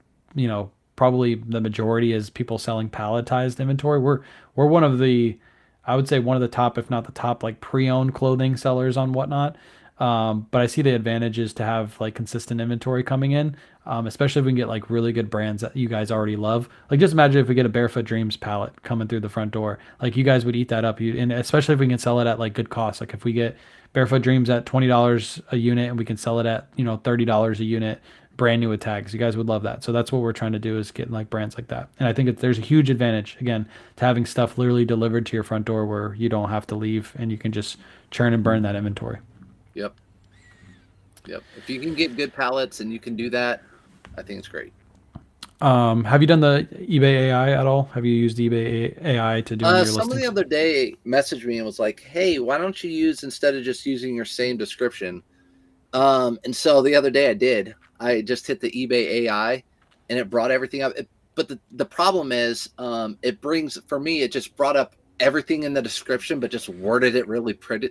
probably the majority is people selling palletized inventory. We're one of the, I would say one of the top, if not the top, like pre-owned clothing sellers on Whatnot. But I see the advantages to have like consistent inventory coming in, especially if we can get like really good brands that you guys already love. Like just imagine if we get a Barefoot Dreams pallet coming through the front door, like you guys would eat that up. And especially if we can sell it at like good cost. Like if we get Barefoot Dreams at $20 a unit and we can sell it at, $30 a unit, brand new with tags. You guys would love that. So that's what we're trying to do is get like brands like that. And I think there's a huge advantage again to having stuff literally delivered to your front door where you don't have to leave and you can just churn and burn that inventory. Yep. If you can get good pallets and you can do that, I think it's great. Have you done the eBay AI at all? Have you used eBay AI to do your listings? Someone the other day messaged me and was like, "Hey, why don't you use, instead of just using your same description?" And so the other day I did. I just hit the eBay AI, and it brought everything up. But the problem is, for me, it just brought up everything in the description, but just worded it really pretty,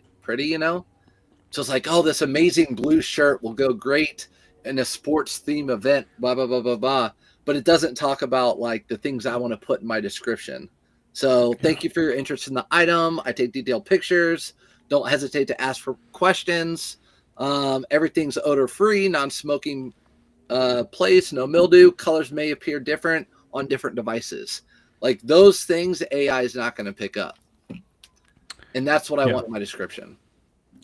So it's like, oh, this amazing blue shirt will go great in a sports theme event, blah, blah, blah, blah, blah. But it doesn't talk about like the things I want to put in my description. So thank you for your interest in the item. I take detailed pictures. Don't hesitate to ask for questions. Everything's odor-free, non-smoking place, no mildew. Colors may appear different on different devices. Like those things, AI is not going to pick up. And that's what I want in my description.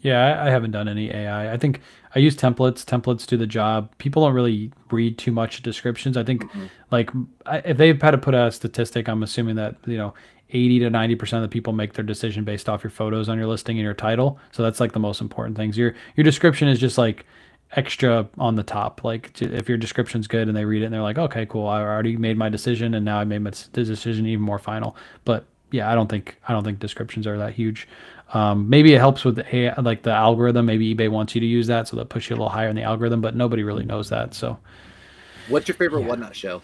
Yeah, I haven't done any AI. I think I use templates. Templates do the job. People don't really read too much descriptions. I think like if they've had to put a statistic, I'm assuming that, 80 to 90% of the people make their decision based off your photos on your listing and your title. So that's like the most important things. Your description is just like extra on the top. Like if your description's good and they read it and they're like, okay, cool, I already made my decision and now I made my decision even more final. But yeah, I don't think descriptions are that huge. Maybe it helps with the AI, like the algorithm. Maybe eBay wants you to use that, so they'll push you a little higher in the algorithm. But nobody really knows that. So, what's your favorite Whatnot show?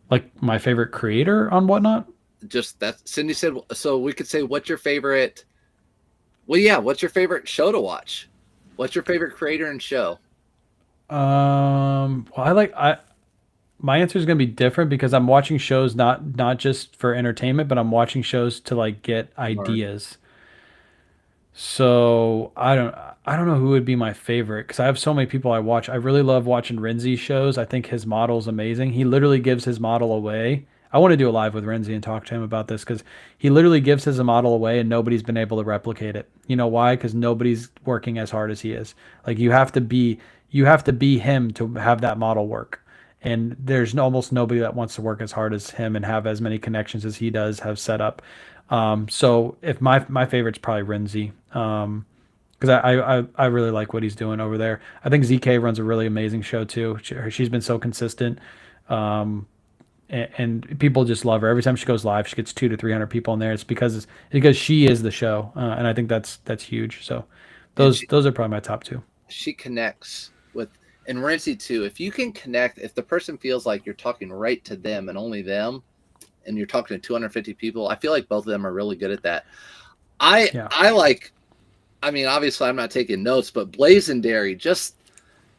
Like my favorite creator on Whatnot? Just that Cindy said. So we could say, what's your favorite? Well, yeah. What's your favorite show to watch? What's your favorite creator and show? Well, my answer is going to be different because I'm watching shows not just for entertainment, but I'm watching shows to like get ideas. So I don't know who would be my favorite because I have so many people I watch. I really love watching Renzi's shows. I think his model's amazing. He literally gives his model away. I want to do a live with Renzi and talk to him about this because he literally gives his model away and nobody's been able to replicate it. You know why? Because nobody's working as hard as he is. Like you have to be him to have that model work. And there's almost nobody that wants to work as hard as him and have as many connections as he does have set up. So if my favorite's probably Renzi, because I really like what he's doing over there. I think ZK runs a really amazing show too. She's been so consistent, and people just love her. Every time she goes live, she gets 200 to 300 people in there. It's because she is the show, and I think that's huge. So those are probably my top two. She connects with, and Renzi too. If you can connect, if the person feels like you're talking right to them and only them, and you're talking to 250 people, I feel like both of them are really good at that. I like, I mean, obviously I'm not taking notes, but Blazendary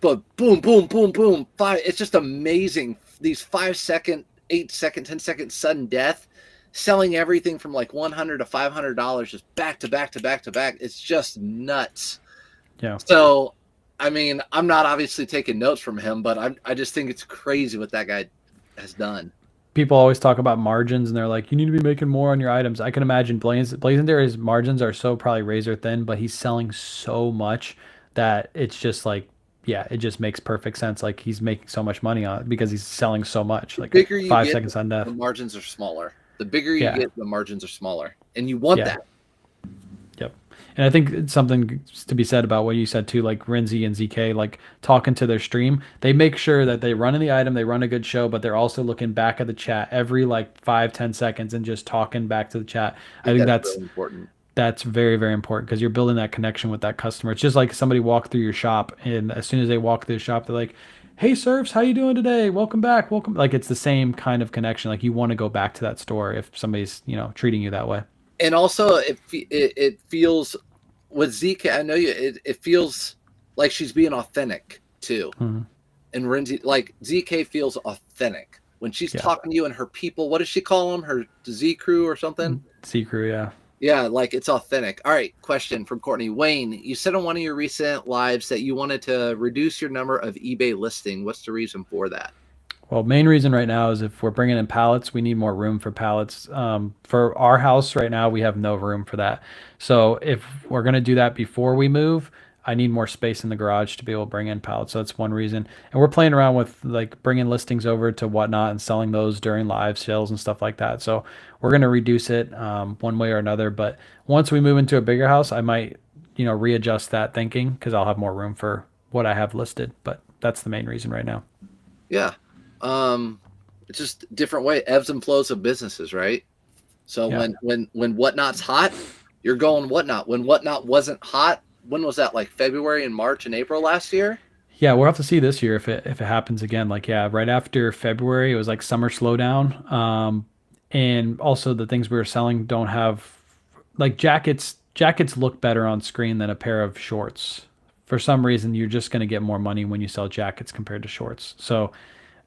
but boom, boom, boom, boom. It's just amazing. These 5 second, 8 second, 10 second sudden death, selling everything from like $100 to $500 just back to back to back to back. It's just nuts. Yeah. So, I mean, I'm not obviously taking notes from him, but I just think it's crazy what that guy has done. People always talk about margins and they're like, you need to be making more on your items. I can imagine Blazendary's margins are so probably razor thin, but he's selling so much that it's just like, yeah, it just makes perfect sense. Like he's making so much money on it because he's selling so much. Like 5 seconds on death. The margins are smaller. The bigger you get, the margins are smaller. And you want that. Yep. And I think it's something to be said about what you said too, like Renzi and ZK, like talking to their stream. They make sure that they run in the item, they run a good show, but they're also looking back at the chat every like 5-10 seconds and just talking back to the chat. I think that's really important. That's very, very important because you're building that connection with that customer. It's just like somebody walked through your shop, and as soon as they walk through the shop, they're like, "Hey, Surfs, how you doing today? Welcome back. Welcome." Like it's the same kind of connection. Like you want to go back to that store if somebody's treating you that way. And also, it feels with ZK. I know it feels like she's being authentic too. Mm-hmm. And Renzi, like ZK feels authentic. When she's Yeah. talking to you and her people, what does she call them? Her Z crew or something? Z crew, yeah. Yeah, like it's authentic. All right, question from Courtney. Wayne, you said on one of your recent lives that you wanted to reduce your number of eBay listing. What's the reason for that? Well, main reason right now is if we're bringing in pallets, we need more room for pallets. For our house right now, we have no room for that. So if we're going to do that before we move, I need more space in the garage to be able to bring in pallets. So that's one reason. And we're playing around with like bringing listings over to Whatnot and selling those during live sales and stuff like that. So we're going to reduce it one way or another. But once we move into a bigger house, I might, readjust that thinking because I'll have more room for what I have listed. But that's the main reason right now. Yeah. It's just different way, ebbs and flows of businesses, right? So Yeah. when Whatnot's hot, you're going Whatnot. When Whatnot wasn't hot, when was that? Like February and March and April last year? Yeah, we'll have to see this year if it happens again. Like, yeah, right after February, it was like summer slowdown. And also the things we were selling don't have like jackets. Jackets look better on screen than a pair of shorts. For some reason, you're just going to get more money when you sell jackets compared to shorts. So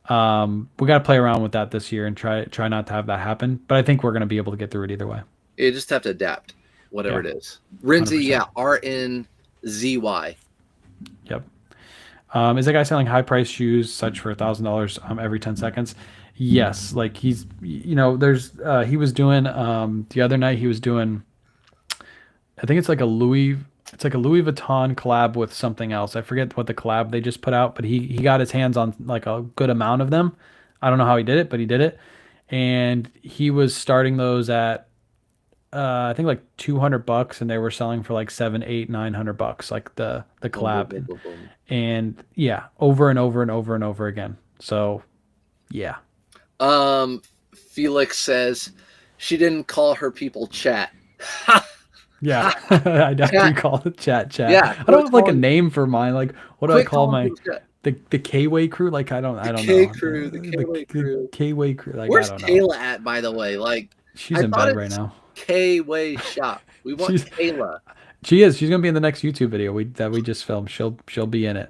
we got to play around with that this year and try not to have that happen. But I think we're going to be able to get through it either way. You just have to adapt, whatever Yeah. it is. Rinzy, 100%. yeah, RNZY. Yep. Is that guy selling high price shoes such for $1,000 every 10 seconds? Yes. Like he's, there's, he was doing, the other night he was doing, I think it's like a Louis Vuitton collab with something else. I forget what the collab they just put out, but he got his hands on like a good amount of them. I don't know how he did it, but he did it. And he was starting those at, I think like $200, and they were selling for like 700, 800, $900, like the collab. Boom, boom, boom, boom. And yeah, over and over and over and over again. So yeah. Felix says she didn't call her people chat. Yeah. I definitely call it chat. Yeah, I don't have like a name for mine. Like what do I call my the KayWay crew? Like I don't know. K crew, the KayWay crew. KayWay crew. Like where's I don't know. Kayla at, by the way? Like She's in bed right now. KayWay shop. We want Kayla. She is. She's gonna be in the next YouTube video that we just filmed. She'll be in it.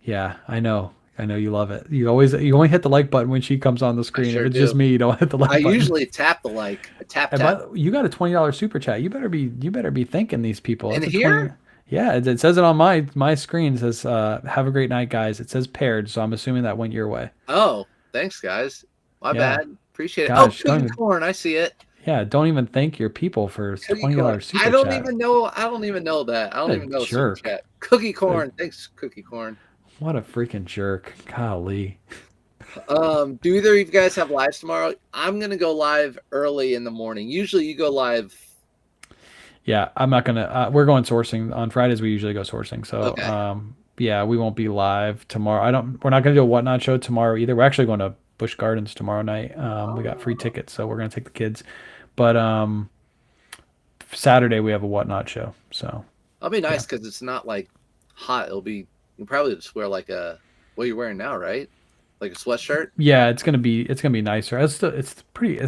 Yeah, I know. I know you love it. You only hit the like button when she comes on the screen. Sure if it's do. just me, you don't hit the like button. I usually tap the like. Tap. You got a $20 super chat. You better be thanking these people. In here? Yeah, it says it on my screen. It says have a great night, guys. It says paired, so I'm assuming that went your way. Oh, thanks, guys. My bad. Appreciate it. Gosh, Cookie corn. I see it. Yeah, don't even thank your people for $20 super chat. I don't even know that. I don't even know super chat. Cookie corn. Thanks, cookie corn. What a freaking jerk. Golly. Do either of you guys have lives tomorrow? I'm gonna go live early in the morning. Usually you go live. Yeah, I'm not gonna. We're going sourcing on Fridays. We usually go sourcing. So, Okay. yeah, we won't be live tomorrow. We're not gonna do a Whatnot show tomorrow either. We're actually going to Busch Gardens tomorrow night. We got free tickets, so we're gonna take the kids. But Saturday we have a Whatnot show. So That'll be nice because it's not like hot. It'll be. You can probably just wear like what you're wearing now, right? Like a sweatshirt. yeah, it's gonna be nicer. It's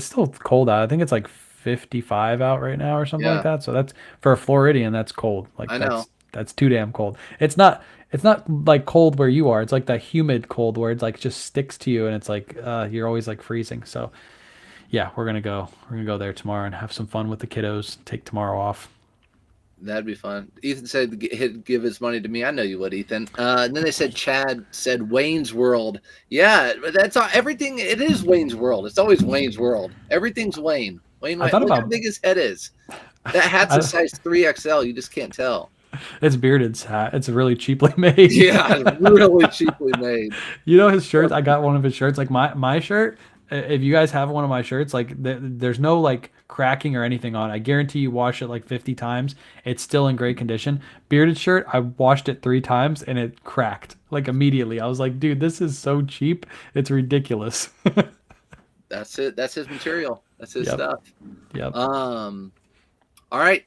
still cold out. I think it's like 55 out right now or something like that. So that's for a Floridian, that's cold. Like I know. That's too damn cold. It's not like cold where you are. It's like that humid cold where it's like just sticks to you and it's like you're always like freezing. So yeah, we're gonna go there tomorrow and have some fun with the kiddos. Take tomorrow off. That'd be fun. Ethan said he'd give his money to me. I know you would, Ethan. And then they said Chad said Wayne's World. Yeah, that's all, everything. It is Wayne's World. It's always Wayne's World. Everything's Wayne. Wayne. Look how big his head is. That hat's a size 3XL. You just can't tell. It's Bearded's hat. It's really cheaply made. Yeah, really cheaply made. You know his shirts. I got one of his shirts. Like my shirt. If you guys have one of my shirts, like there's no like cracking or anything on it. I guarantee you wash it like 50 times. It's still in great condition. Bearded shirt, I washed it 3 times and it cracked like immediately. I was like, dude, this is so cheap. It's ridiculous. That's it. That's his material. That's his stuff. Yep. All right.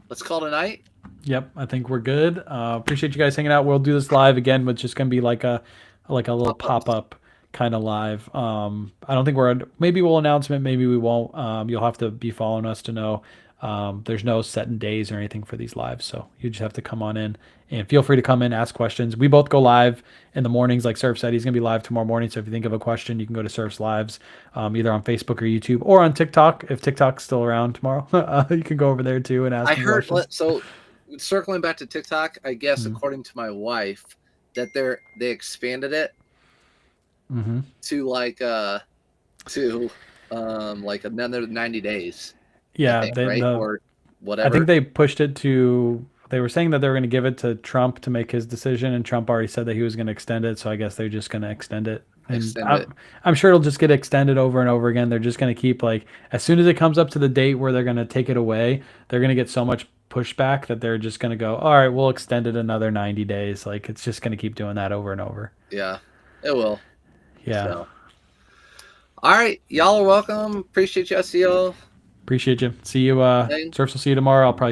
Let's call it a night. Yep. I think we're good. Appreciate you guys hanging out. We'll do this live again, but it's just gonna be like a little pop-up kind of live. I don't think maybe we'll announce it, maybe we won't. You'll have to be following us to know. There's no set in days or anything for these lives, so you just have to come on in and feel free to come in, ask questions. We both go live in the mornings, like Surf said. He's gonna be live tomorrow morning, so if you think of a question, you can go to Surf's lives, either on Facebook or YouTube or on TikTok. If TikTok's still around tomorrow, you can go over there too and ask. I heard questions. so. Circling back to TikTok, I guess according to my wife, that they expanded it to like another 90 days. Yeah, I think, right? Or whatever. I think they pushed it to. They were saying that they were going to give it to Trump to make his decision, and Trump already said that he was going to extend it. So I guess they're just going to extend it. And I'm sure it'll just get extended over and over again. They're just going to keep like as soon as it comes up to the date where they're going to take it away, they're going to get so much pushback that they're just going to go, all right, we'll extend it another 90 days. Like it's just going to keep doing that over and over. Yeah, it will. Yeah. So. All right, y'all are welcome. Appreciate you, SEO. Appreciate you. See you. Surfs will see you tomorrow. I'll probably see